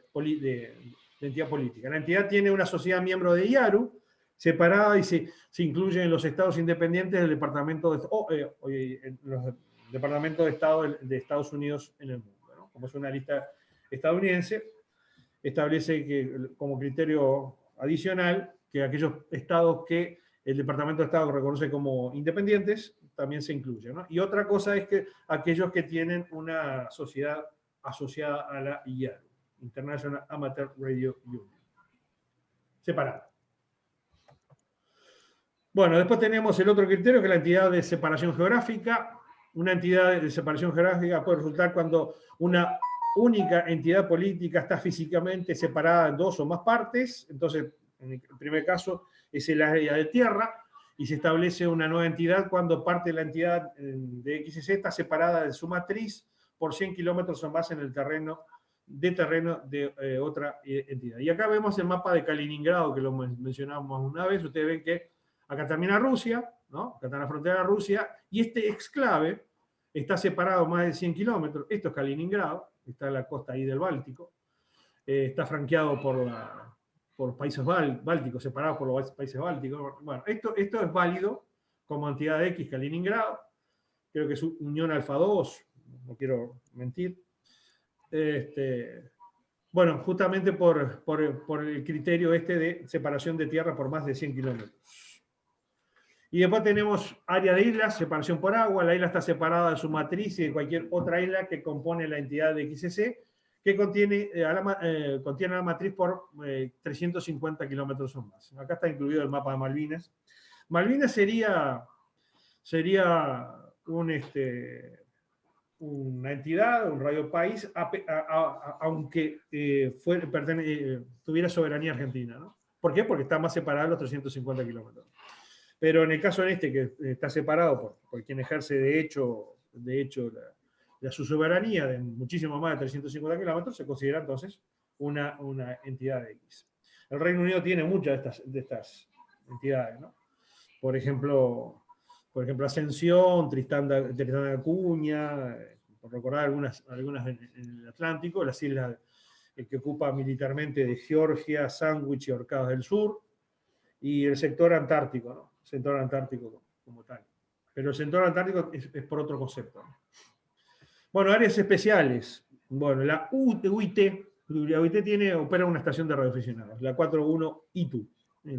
entidad política. La entidad tiene una sociedad miembro de IARU, separada y se incluye en los estados independientes del Departamento los Departamentos de Estado de Estados Unidos en el mundo, ¿no? Como es una lista estadounidense, establece que como criterio adicional que aquellos estados que el Departamento de Estado reconoce como independientes también se incluyen, ¿no? Y otra cosa es que aquellos que tienen una sociedad asociada a la IARU, International Amateur Radio Union, separada. Bueno, después tenemos el otro criterio, que es la entidad de separación geográfica. Una entidad de separación geográfica puede resultar cuando una única entidad política está físicamente separada en dos o más partes. Entonces, en el primer caso es el área de tierra, y se establece una nueva entidad cuando parte de la entidad de XZ está separada de su matriz por 100 kilómetros o más en el terreno de otra entidad. Y acá vemos el mapa de Kaliningrado, que lo mencionamos una vez. Ustedes ven que acá termina Rusia, ¿no? Acá está la frontera de Rusia, y este exclave está separado más de 100 kilómetros. Esto es Kaliningrado, está en la costa ahí del Báltico. Está franqueado por los países bálticos, separados por los países bálticos. Bueno, esto es válido como entidad X Kaliningrado. Creo que es Unión Alfa 2, no quiero mentir. Bueno, justamente por el criterio de separación de tierra por más de 100 kilómetros. Y después tenemos área de islas, separación por agua. La isla está separada de su matriz y de cualquier otra isla que compone la entidad de XCC, que contiene la matriz por 350 kilómetros o más. Acá está incluido el mapa de Malvinas. Malvinas sería una entidad, un radiopaís, aunque tuviera soberanía argentina, ¿no? ¿Por qué? Porque está más separado de los 350 kilómetros. Pero en el caso que está separado por quien ejerce de hecho su soberanía de muchísimo más de 350 kilómetros, se considera entonces una entidad X. El Reino Unido tiene muchas de estas entidades, ¿no? Por ejemplo, Ascensión, Tristán da Cunha, por recordar algunas en el Atlántico, las islas que ocupa militarmente de Georgia, Sandwich y Orcadas del Sur, y el sector antártico, ¿no? El sector antártico como tal. Pero el sector antártico es por otro concepto, ¿no? Bueno, áreas especiales. Bueno, la UIT opera una estación de radioaficionados, la 41 ITU.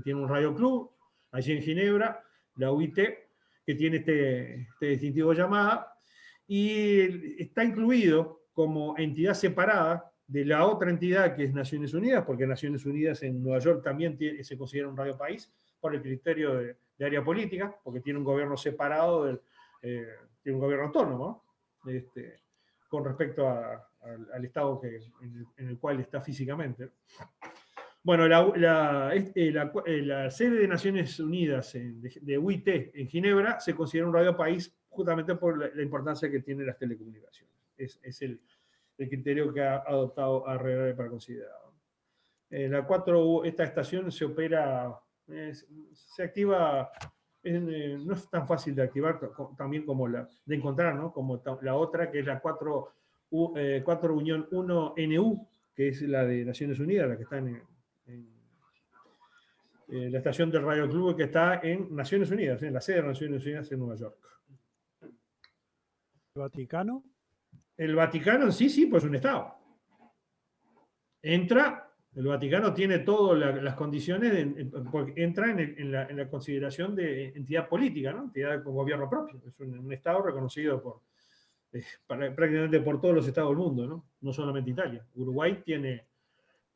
Tiene un radio club allí en Ginebra, la UIT, que tiene este distintivo llamada, y está incluido como entidad separada de la otra entidad que es Naciones Unidas, porque Naciones Unidas en Nueva York también se considera un radio país por el criterio de área política, porque tiene un gobierno separado, tiene un gobierno autónomo, ¿no? Con respecto al estado en el cual está físicamente. Bueno, la sede de Naciones Unidas de UIT en Ginebra se considera un radio país justamente por la importancia que tienen las telecomunicaciones. Es el criterio que ha adoptado ARRE para considerarlo. Esta estación se opera, se activa, no es tan fácil de activar también como de encontrar, ¿no? Como la otra, que es la 4 Unión 1 NU, que es la de Naciones Unidas, la que está en la estación del Radio Club, que está en Naciones Unidas, en la sede de Naciones Unidas en Nueva York.
¿El Vaticano?
El Vaticano en sí, pues es un Estado. El Vaticano tiene todas las condiciones, porque entra en la consideración de entidad política, ¿no? Entidad con gobierno propio. Es un Estado reconocido prácticamente por todos los estados del mundo, ¿no? No solamente Italia. Uruguay tiene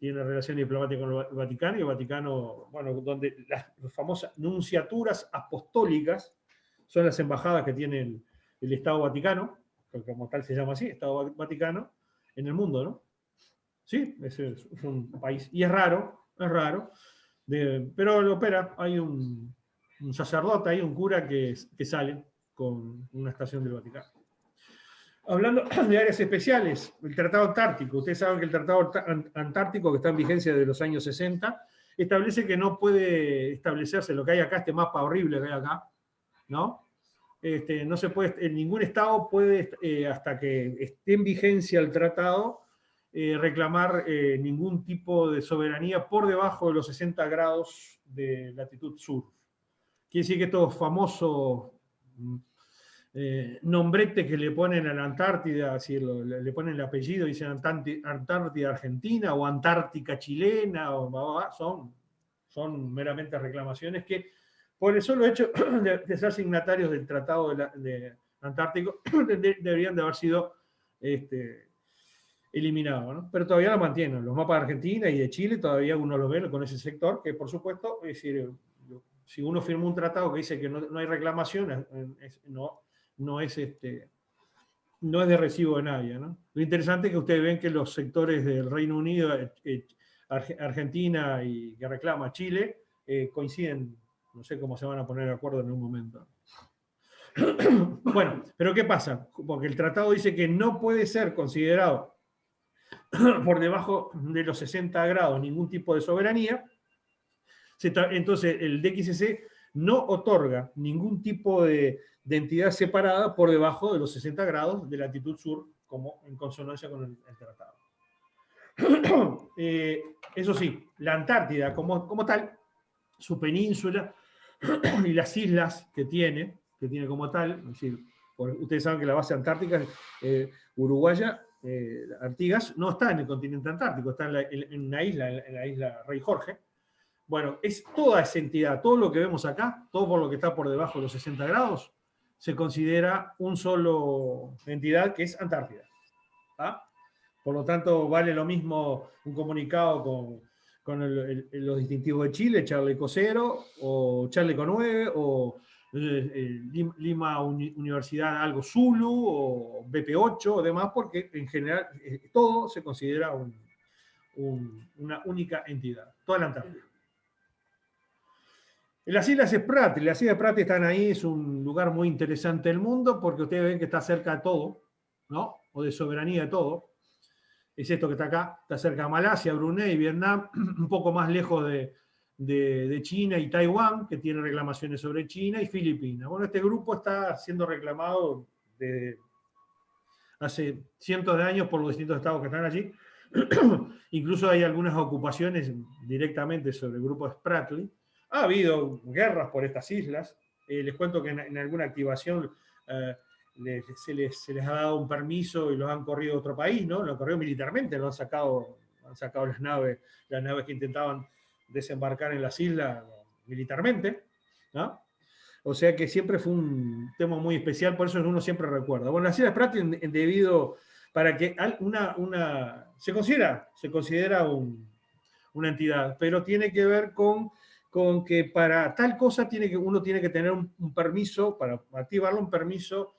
relación diplomática con el Vaticano, y el Vaticano, bueno, donde las famosas nunciaturas apostólicas son las embajadas que tiene el Estado Vaticano, porque como tal se llama así, Estado Vaticano, en el mundo, ¿no? Sí, es un país, y es raro, pero lo opera, hay un sacerdote, hay un cura que sale con una estación del Vaticano. Hablando de áreas especiales, el Tratado Antártico. Ustedes saben que el Tratado Antártico, que está en vigencia desde los años 60, establece que no puede establecerse lo que hay acá, este mapa horrible que hay acá, ¿no? No se puede, ningún Estado puede, hasta que esté en vigencia el tratado, reclamar ningún tipo de soberanía por debajo de los 60 grados de latitud sur. Quiere decir que estos famosos nombrete que le ponen a la Antártida, si le ponen el apellido, dicen Antártida Argentina o Antártica Chilena, son meramente reclamaciones que, por el solo hecho de ser signatarios del Tratado de Antártico, deberían de haber sido eliminados, ¿no? Pero todavía lo mantienen. Los mapas de Argentina y de Chile todavía uno los ve con ese sector, que por supuesto, es decir, si uno firma un tratado que dice que no hay reclamación, no es de recibo de nadie, ¿no? Lo interesante es que ustedes ven que los sectores del Reino Unido, Argentina y que reclama Chile, coinciden, no sé cómo se van a poner de acuerdo en un momento. Bueno, pero ¿qué pasa? Porque el tratado dice que no puede ser considerado por debajo de los 60 grados ningún tipo de soberanía. Entonces el DXC no otorga ningún tipo de entidad separada por debajo de los 60 grados de latitud sur, como en consonancia con el tratado. Eso sí, la Antártida como tal, su península y las islas que tiene como tal, es decir, ustedes saben que la base antártica uruguaya, Artigas, no está en el continente antártico, está en una isla, en la isla Rey Jorge. Bueno, es toda esa entidad, todo lo que vemos acá, todo por lo que está por debajo de los 60 grados, se considera un solo entidad que es Antártida. ¿Ah? Por lo tanto, vale lo mismo un comunicado con los distintivos de Chile, Charleco 0, o Charleco 9, o Lima Universidad algo Zulu, o BP8, o demás, porque en general todo se considera una única entidad, toda la Antártida. Las Islas Spratly están ahí, es un lugar muy interesante del mundo, porque ustedes ven que está cerca de todo, ¿no? O de soberanía de todo. Es esto que está acá, está cerca de Malasia, Brunei, Vietnam, un poco más lejos de China y Taiwán, que tiene reclamaciones sobre China, y Filipinas. Bueno, este grupo está siendo reclamado hace cientos de años por los distintos estados que están allí. Incluso hay algunas ocupaciones directamente sobre el grupo Spratly. Ha habido guerras por estas islas. Les cuento que en alguna activación se les ha dado un permiso y los han corrido a otro país, ¿no? Lo han corrido militarmente, lo han sacado las naves que intentaban desembarcar en las islas militarmente, ¿no? O sea que siempre fue un tema muy especial, por eso uno siempre recuerda. Bueno, las Islas Spratly, debido para que se considera una entidad, pero tiene que ver con que para tal cosa uno tiene que tener un permiso, para activarlo, un permiso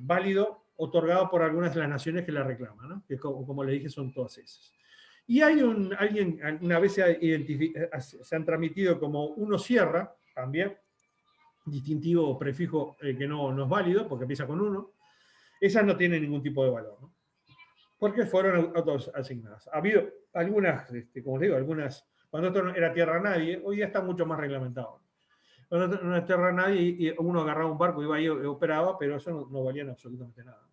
válido, otorgado por algunas de las naciones que la reclaman, ¿no? Que como le dije son todas esas. Y hay alguien, una vez se han transmitido como 1 Sierra, también, distintivo o prefijo que no es válido, porque empieza con 1. Esas no tienen ningún tipo de valor, ¿no? Porque fueron autoasignadas. Ha habido algunas, como les digo, cuando esto era tierra nadie, hoy ya está mucho más reglamentado. Cuando esto no era tierra nadie y uno agarraba un barco, iba ahí y operaba, pero eso no valía absolutamente nada.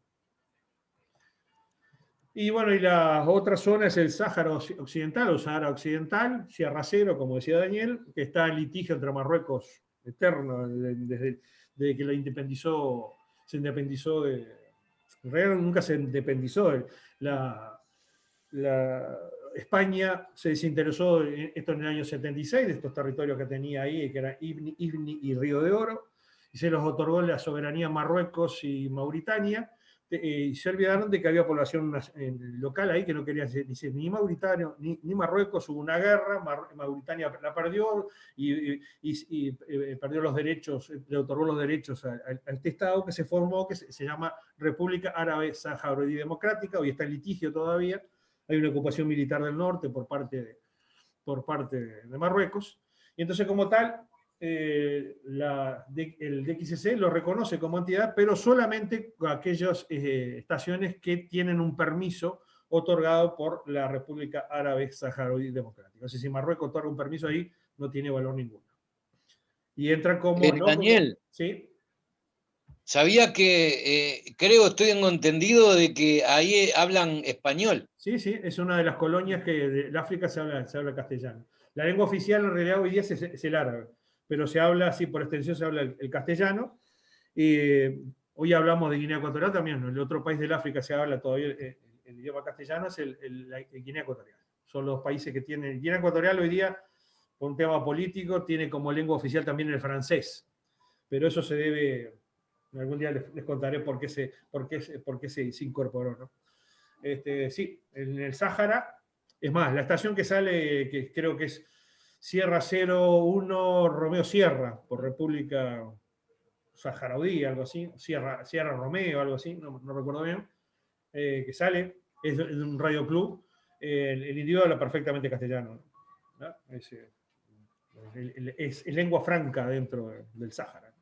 Y bueno, y la otra zona es el Sáhara Occidental o Sahara Occidental, Sierra Cero, como decía Daniel, que está en litigio entre Marruecos eterno, desde que se independizó de... En realidad nunca se independizó. España se desinteresó, esto en el año 76, de estos territorios que tenía ahí, que eran Ibni y Río de Oro, y se los otorgó la soberanía a Marruecos y Mauritania, y se olvidaron de que había población local ahí que no quería decir ni Mauritania ni Marruecos. Hubo una guerra, Mauritania la perdió y perdió los derechos, le otorgó los derechos a este estado que se formó, que se llama República Árabe Saharaui Democrática. Hoy está en litigio todavía, hay una ocupación militar del norte por parte de Marruecos, y entonces como tal el DXCC lo reconoce como entidad, pero solamente aquellas estaciones que tienen un permiso otorgado por la República Árabe Saharaui Democrática. O sea, si Marruecos otorga un permiso ahí, no tiene valor ninguno. Y entra como...
Daniel,
¿sí?
Sabía que, tengo entendido de que ahí hablan español.
Sí, es una de las colonias que del África se habla castellano. La lengua oficial en realidad hoy día es el árabe, pero se habla, así por extensión, se habla el castellano. Hoy hablamos de Guinea Ecuatorial también, ¿no? El otro país del África se habla todavía el idioma castellano, es el Guinea Ecuatorial. Son los países que tienen... Guinea Ecuatorial hoy día, por un tema político, tiene como lengua oficial también el francés, pero eso se debe... Algún día les contaré por qué se incorporó, ¿no? Sí, en el Sáhara, es más, la estación que sale, que creo que es Sierra 01 Romeo Sierra, por República Saharaui, algo así, Sierra Romeo, algo así, no recuerdo bien, que sale, es de un radio club, el idioma habla perfectamente castellano, ¿no? Es lengua franca dentro del Sáhara.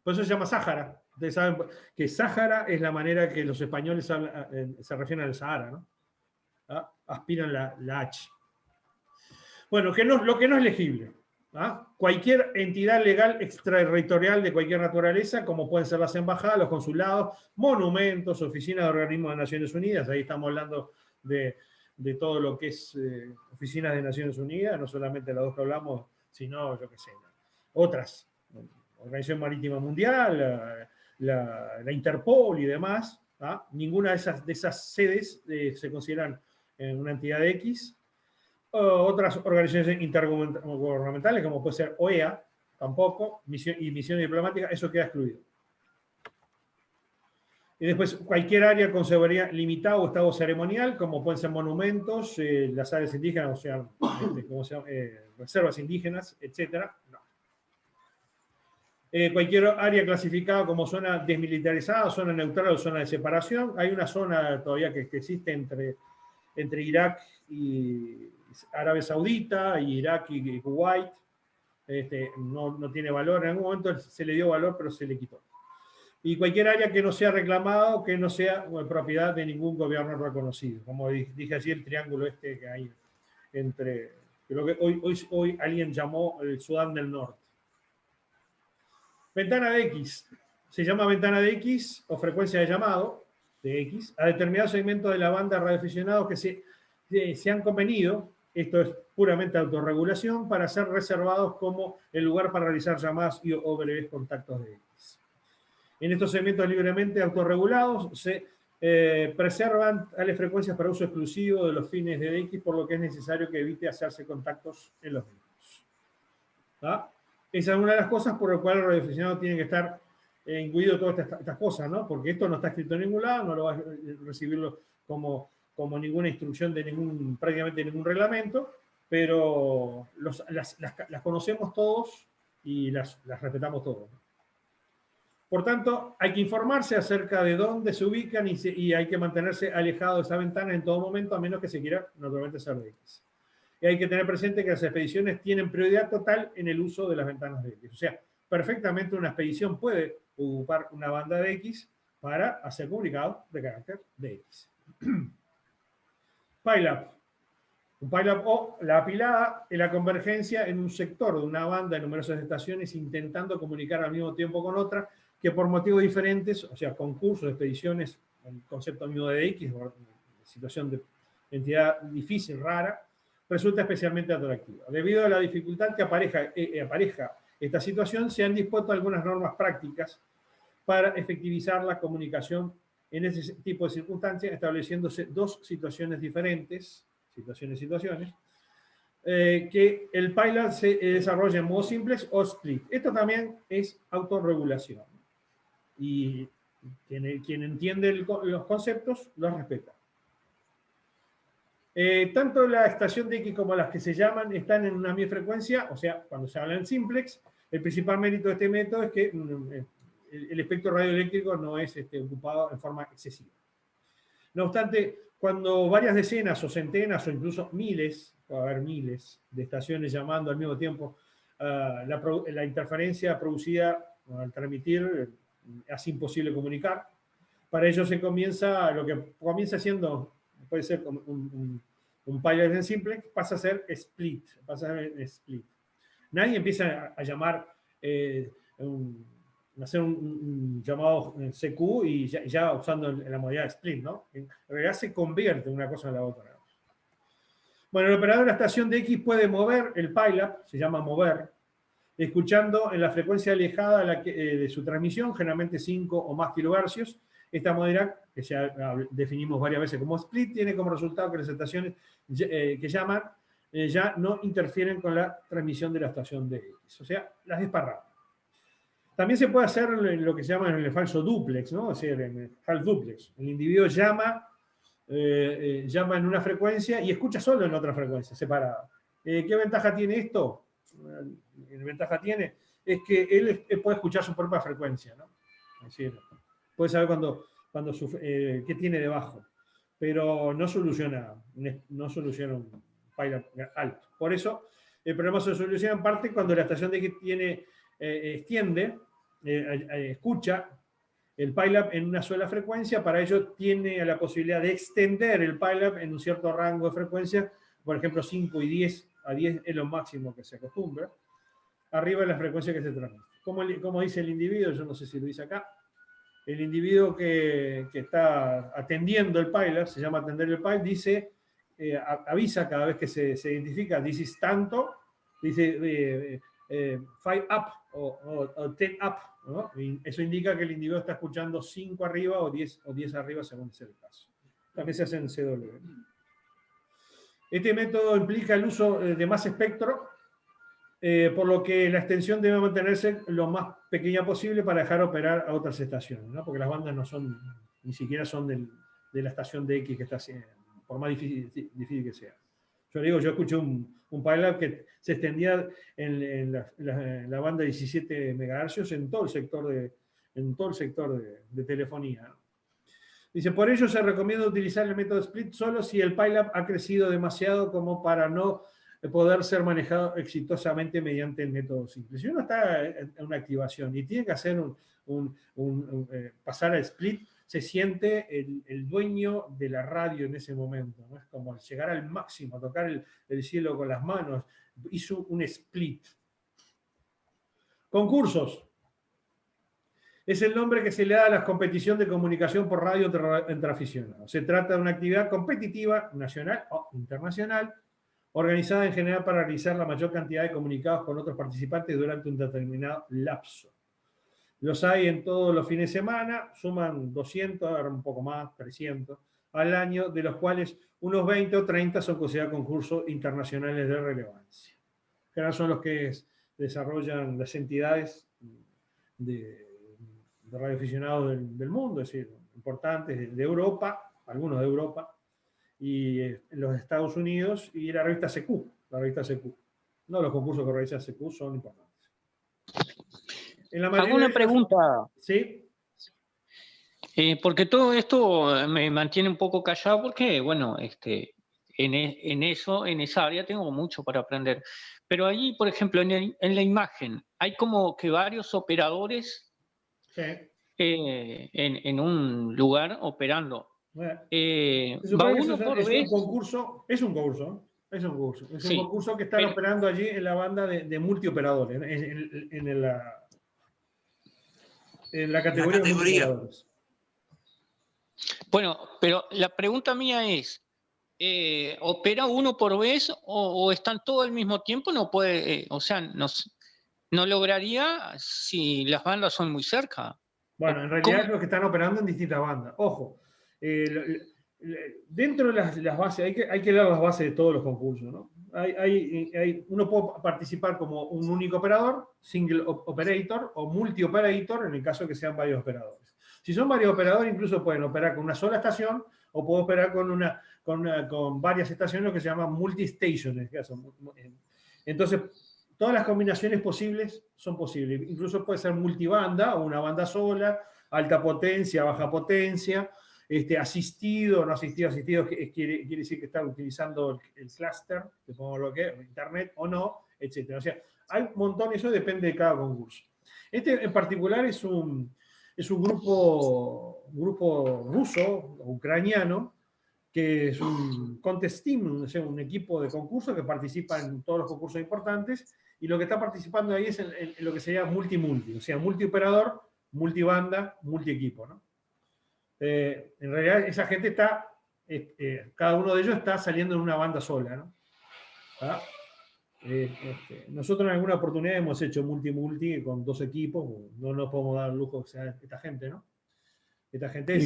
Por eso se llama Sáhara. Ustedes saben que Sáhara es la manera que los españoles se refieren al Sahara, ¿no? ¿Ah? Aspiran la H. Bueno, lo que no es legible. ¿Ah? Cualquier entidad legal extraterritorial de cualquier naturaleza, como pueden ser las embajadas, los consulados, monumentos, oficinas de organismos de Naciones Unidas. Ahí estamos hablando de todo lo que es oficinas de Naciones Unidas, no solamente las dos que hablamos, sino, yo qué sé, otras. Organización Marítima Mundial, la Interpol y demás. ¿Ah? Ninguna de esas sedes se consideran una entidad X. Otras organizaciones intergubernamentales, como puede ser OEA, tampoco, misión diplomática, eso queda excluido. Y después, cualquier área con seguridad limitada o estado ceremonial, como pueden ser monumentos, las áreas indígenas, o sea, reservas indígenas, etc. No. Cualquier área clasificada como zona desmilitarizada, zona neutral o zona de separación. Hay una zona todavía que existe entre Irak y Arabia Saudita, y Irak y Kuwait. No tiene valor, en algún momento se le dio valor, pero se le quitó. Y cualquier área que no sea reclamada o que no sea propiedad de ningún gobierno reconocido. Como dije así, el triángulo que hay entre, creo que hoy alguien llamó el Sudán del Norte. Ventana de X. se llama ventana de X o frecuencia de llamado de X a determinado segmento de la banda de radioaficionados que se han convenido, esto es puramente autorregulación, para ser reservados como el lugar para realizar llamadas o breves contactos de X. En estos segmentos libremente autorregulados se preservan tales frecuencias para uso exclusivo de los fines de X, por lo que es necesario que evite hacerse contactos en los mismos. ¿Ah? Esa es una de las cosas por las cuales el radioaficionado tiene que estar incluido todas estas cosas, ¿no? Porque esto no está escrito en ningún lado, no lo vas a recibirlo como ninguna instrucción de prácticamente ningún reglamento, pero las conocemos todos y las respetamos todos. Por tanto, hay que informarse acerca de dónde se ubican y hay que mantenerse alejado de esa ventana en todo momento, a menos que se quiera naturalmente hacer de X. Y hay que tener presente que las expediciones tienen prioridad total en el uso de las ventanas de X. O sea, perfectamente una expedición puede ocupar una banda de X para hacer comunicados de carácter de X. PILAB. Un PILAB o la apilada es la convergencia en un sector de una banda de numerosas estaciones intentando comunicar al mismo tiempo con otra que por motivos diferentes, o sea, concursos, expediciones, el concepto mismo de X, situación de entidad difícil, rara, resulta especialmente atractiva. Debido a la dificultad que apareja esta situación, se han dispuesto algunas normas prácticas para efectivizar la comunicación en ese tipo de circunstancias, estableciéndose dos situaciones diferentes, que el PILAB se desarrolla en modo simplex o split. Esto también es autorregulación. Y quien entiende los conceptos los respeta. Tanto la estación de X como las que se llaman están en una misma frecuencia, o sea, cuando se habla en simplex, el principal mérito de este método es que el espectro radioeléctrico no es ocupado en forma excesiva. No obstante, cuando varias decenas o centenas o incluso miles, puede haber miles de estaciones llamando al mismo tiempo, la interferencia producida al transmitir hace imposible comunicar. Para ello lo que comienza siendo, puede ser un PILAB en simplex, pasa a ser split. Nadie empieza a llamar, hacer un llamado CQ y ya usando la modalidad de split, ¿no? En realidad se convierte una cosa en la otra. Bueno, el operador de la estación de X puede mover el PILAB, se llama mover, escuchando en la frecuencia alejada de su transmisión, generalmente 5 o más kilohercios. Esta modalidad, que ya definimos varias veces como split, tiene como resultado que las estaciones que llaman ya no interfieren con la transmisión de la estación de X, o sea, las desparraman. También se puede hacer lo que se llama en el falso duplex, ¿no? O sea, en el half duplex. El individuo llama en una frecuencia y escucha solo en otra frecuencia, separada. ¿Qué ventaja tiene esto? La ventaja tiene es que él puede escuchar su propia frecuencia, ¿no? Es decir, puede saber qué tiene debajo, pero no soluciona un PILAB alto. Por eso, el problema se soluciona en parte cuando la estación de X escucha el PILAB en una sola frecuencia. Para ello tiene la posibilidad de extender el PILAB en un cierto rango de frecuencia, por ejemplo 5 y 10, a 10 es lo máximo que se acostumbra, arriba de la frecuencia que se transmite. Como dice el individuo, yo no sé si lo dice acá, el individuo que está atendiendo el PILAB, se llama atender el PILAB, dice, avisa cada vez que se identifica, dice tanto, dice 5 up o 10 up, ¿no? Y eso indica que el individuo está escuchando 5 arriba o 10 arriba según sea el caso. También se hace en CW. Este método implica el uso de más espectro, por lo que la extensión debe mantenerse lo más pequeña posible para dejar operar a otras estaciones, ¿no? Porque las bandas ni siquiera son de la estación de X que está haciendo, por más difícil que sea. Yo escuché un PILAB que se extendía en la banda 17 MHz en todo el sector de telefonía, ¿no? Dice, por ello se recomienda utilizar el método split solo si el PILAB ha crecido demasiado como para no poder ser manejado exitosamente mediante el método simple. Si uno está en una activación y tiene que hacer pasar al split, se siente el dueño de la radio en ese momento, ¿no? Es como llegar al máximo, tocar el cielo con las manos. Hizo un split. Concursos. Es el nombre que se le da a la competición de comunicación por radio entre aficionados. Se trata de una actividad competitiva, nacional o internacional, organizada en general para realizar la mayor cantidad de comunicados con otros participantes durante un determinado lapso. Los hay en todos los fines de semana, suman 200, ahora un poco más, 300 al año, de los cuales unos 20 o 30 son considerados concursos internacionales de relevancia. Que ahora son los que desarrollan las entidades de radioaficionados del mundo, es decir, importantes de Europa, algunos de Europa, y los Estados Unidos, y la revista CQ, No, los concursos que realiza CQ son importantes.
¿Alguna pregunta?
Sí.
Porque todo esto me mantiene un poco callado porque, bueno, en esa área tengo mucho para aprender. Pero allí, por ejemplo, en la imagen, hay como que varios operadores
Sí.
En un lugar operando.
Bueno,
¿Va uno por vez?
Es un concurso que están operando allí en la banda de multioperadores, en la categoría de multioperadores.
Bueno, pero la pregunta mía es, ¿opera uno por vez o están todos al mismo tiempo? No puede, o sea, no lograría si las bandas son muy cerca.
Bueno, en realidad es los que están operando en distintas bandas. Ojo, dentro de las bases, hay que leer las bases de todos los concursos, ¿no? Uno puede participar como un único operador, single operator o multi-operator, en el caso de que sean varios operadores. Si son varios operadores, incluso pueden operar con una sola estación o pueden operar con varias estaciones, lo que se llama multi-stations. Entonces, todas las combinaciones posibles son posibles. Incluso puede ser multibanda o una banda sola, alta potencia, baja potencia, asistido, no asistido, quiere decir que está utilizando el clúster, que pongo lo que es, internet o no, etc. O sea, hay un montón, eso depende de cada concurso. En particular es un grupo ruso, ucraniano, que es un contest team, o sea, un equipo de concurso que participa en todos los concursos importantes, y lo que está participando ahí es en lo que sería multi-multi, o sea, multioperador, multibanda, multiequipo, ¿no? En realidad esa gente está, cada uno de ellos está saliendo en una banda sola, ¿no? ¿Ah? Nosotros en alguna oportunidad hemos hecho multi-multi con 2 equipos, no nos podemos dar el lujo, o sea, esta gente, ¿no? Esta gente
y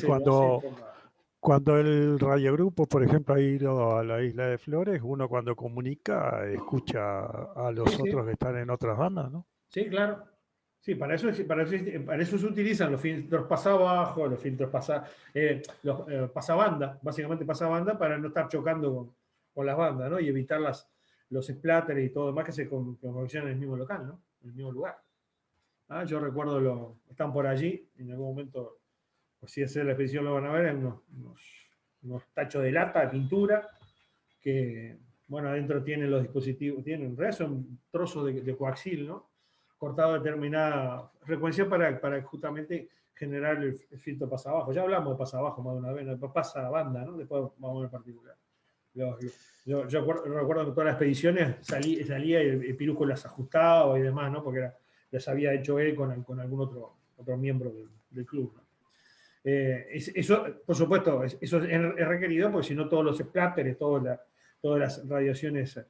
cuando el radiogrupo, por ejemplo, ha ido a la Isla de Flores, uno cuando comunica escucha a los otros que están en otras bandas, ¿no?
Sí, claro. Sí, para eso se utilizan los filtros pasabajo, los filtros pasabanda, básicamente pasabanda, para no estar chocando con las bandas, ¿no? Y evitar los splatters y todo demás que se conexionan en el mismo local, ¿no? En el mismo lugar. Yo recuerdo, están por allí, en algún momento, pues si hacer la expedición lo van a ver, en unos tachos de lata, de pintura, que, bueno, adentro tienen los dispositivos, en realidad son trozos de coaxil, ¿no? Cortado a determinada frecuencia para justamente generar el filtro pasabajo. Ya hablamos de pasabajo más de una vez, ¿no? Pasabanda, ¿no? Después vamos a ver en particular. Yo recuerdo que todas las expediciones salía y el pirujo las ajustaba y demás, ¿no? Porque las había hecho él con algún otro miembro del club, ¿no? Eso, por supuesto, eso es requerido, porque si no todos los splatters, todas las radiaciones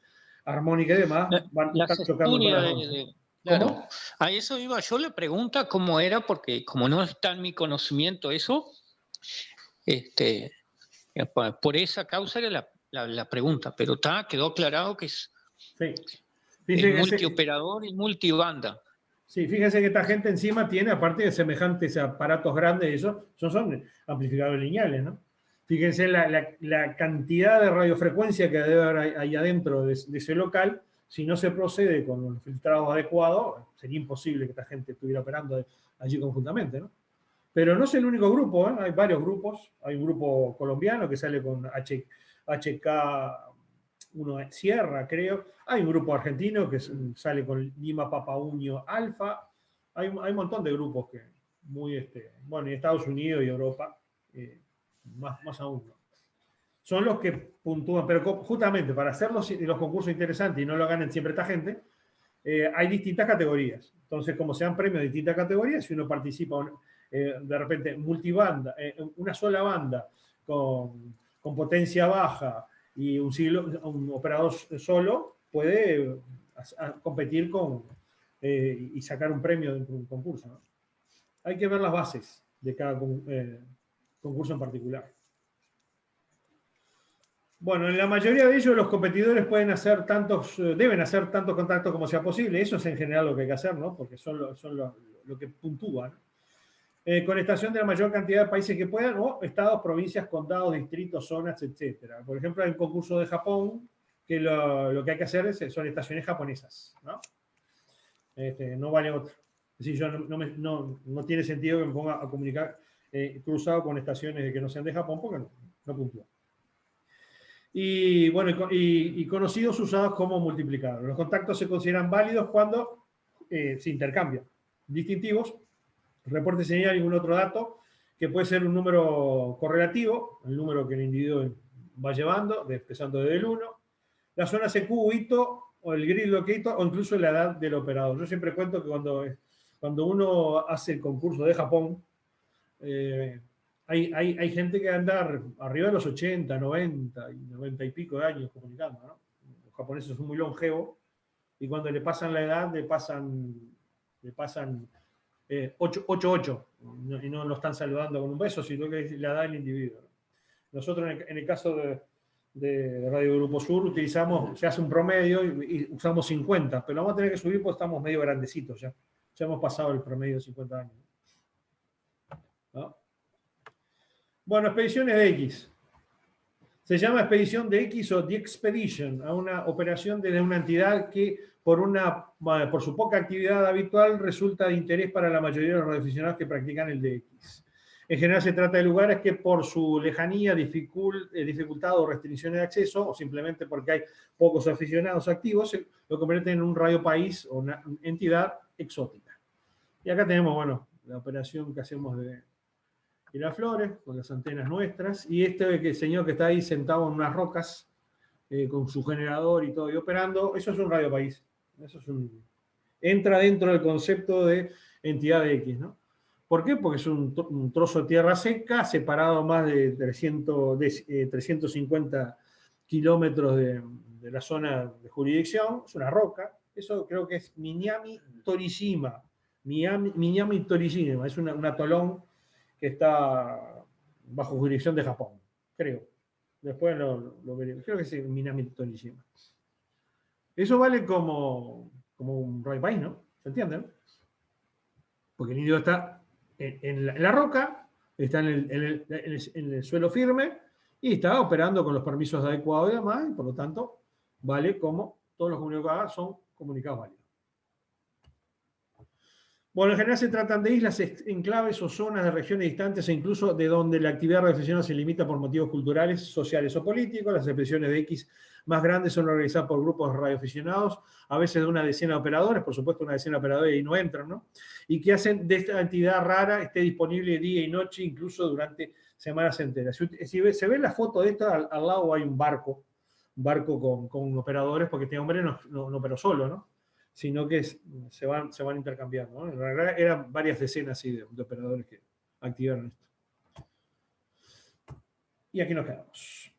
armónicas y demás van a estar chocando con las ondas.
Claro, a eso iba yo. La pregunta cómo era, porque como no está en mi conocimiento eso, por esa causa era la pregunta, pero quedó aclarado que es multioperador y multibanda.
Sí, fíjense que esta gente encima tiene, aparte de semejantes aparatos grandes, son amplificadores lineales, ¿no? Fíjense la cantidad de radiofrecuencia que debe haber ahí adentro de ese local. Si no se procede con un filtrado adecuado, sería imposible que esta gente estuviera operando allí conjuntamente, ¿no? Pero no es el único grupo, ¿eh? Hay varios grupos. Hay un grupo colombiano que sale con HK1 Sierra, creo. Hay un grupo argentino que sale con Lima Papa Unio Alfa. Hay un montón de grupos que bueno, y Estados Unidos y Europa, más aún, ¿no? Son los que puntúan, pero justamente para hacer los concursos interesantes y no lo ganen siempre esta gente, hay distintas categorías. Entonces, como se dan premios de distintas categorías, si uno participa de repente multibanda, una sola banda con potencia baja y un operador solo, puede competir y sacar un premio de un concurso, ¿no? Hay que ver las bases de cada concurso en particular. Bueno, en la mayoría de ellos los competidores deben hacer tantos contactos como sea posible. Eso es en general lo que hay que hacer, ¿no? Porque son lo que puntúan. Con estación de la mayor cantidad de países que puedan, o estados, provincias, condados, distritos, zonas, etc. Por ejemplo, hay un concurso de Japón que lo que hay que hacer son estaciones japonesas, ¿no? No vale otro. Es decir, no tiene sentido que me ponga a comunicar cruzado con estaciones que no sean de Japón porque no puntúan. Y bueno, y conocidos usados como multiplicadores. Los contactos se consideran válidos cuando se intercambian distintivos, reporte de señal y ningún otro dato, que puede ser un número correlativo, el número que el individuo va llevando, empezando desde el 1, la zona CQ, hito, o el grid locator, o incluso la edad del operador. Yo siempre cuento que cuando uno hace el concurso de Japón, hay gente que anda arriba de los 80, 90 y 90 y pico de años comunicando, ¿no? Los japoneses son muy longevos y cuando le pasan la edad le pasan 8 y no lo están saludando con un beso, sino que es la edad del individuo, ¿no? Nosotros en el caso de Radio Grupo Sur se hace un promedio y usamos 50, pero vamos a tener que subir porque estamos medio grandecitos ya. Ya hemos pasado el promedio de 50 años, ¿no? Bueno, expediciones de X. Se llama expedición de X o The Expedition, a una operación desde una entidad que por su poca actividad habitual resulta de interés para la mayoría de los radioaficionados que practican el DX. En general se trata de lugares que por su lejanía, dificultad o restricciones de acceso, o simplemente porque hay pocos aficionados activos, lo convierten en un radio país o una entidad exótica. Y acá tenemos, bueno, la operación que hacemos de Miraflores, con las antenas nuestras, y este señor que está ahí sentado en unas rocas, con su generador y todo, y operando, eso es un radio país. Entra dentro del concepto de entidad de X, ¿no? ¿Por qué? Porque es un trozo de tierra seca, separado más de 350 kilómetros de la zona de jurisdicción, es una roca, eso creo que es Minami Torishima, es un atolón que está bajo jurisdicción de Japón, creo. Después lo veremos. Creo que es Minami Torishima. Eso vale como un radio país, ¿no? ¿Se entiende? ¿No? Porque el indio está en la roca, está en el suelo firme y está operando con los permisos adecuados y demás, y por lo tanto vale como todos los comunicados son comunicados válidos. Bueno, en general se tratan de islas, enclaves o zonas de regiones distantes e incluso de donde la actividad radioaficionada se limita por motivos culturales, sociales o políticos. Las expediciones de X más grandes son organizadas por grupos radioaficionados, a veces de una decena de operadores, por supuesto una decena de operadores y no entran, ¿no? Y que hacen de esta entidad rara esté disponible día y noche, incluso durante semanas enteras. Si se ve la foto de esta, al lado hay un barco con operadores, porque este hombre no operó solo, ¿no? Sino que se van intercambiando, ¿no? En realidad eran varias decenas de operadores que activaron esto. Y aquí nos quedamos.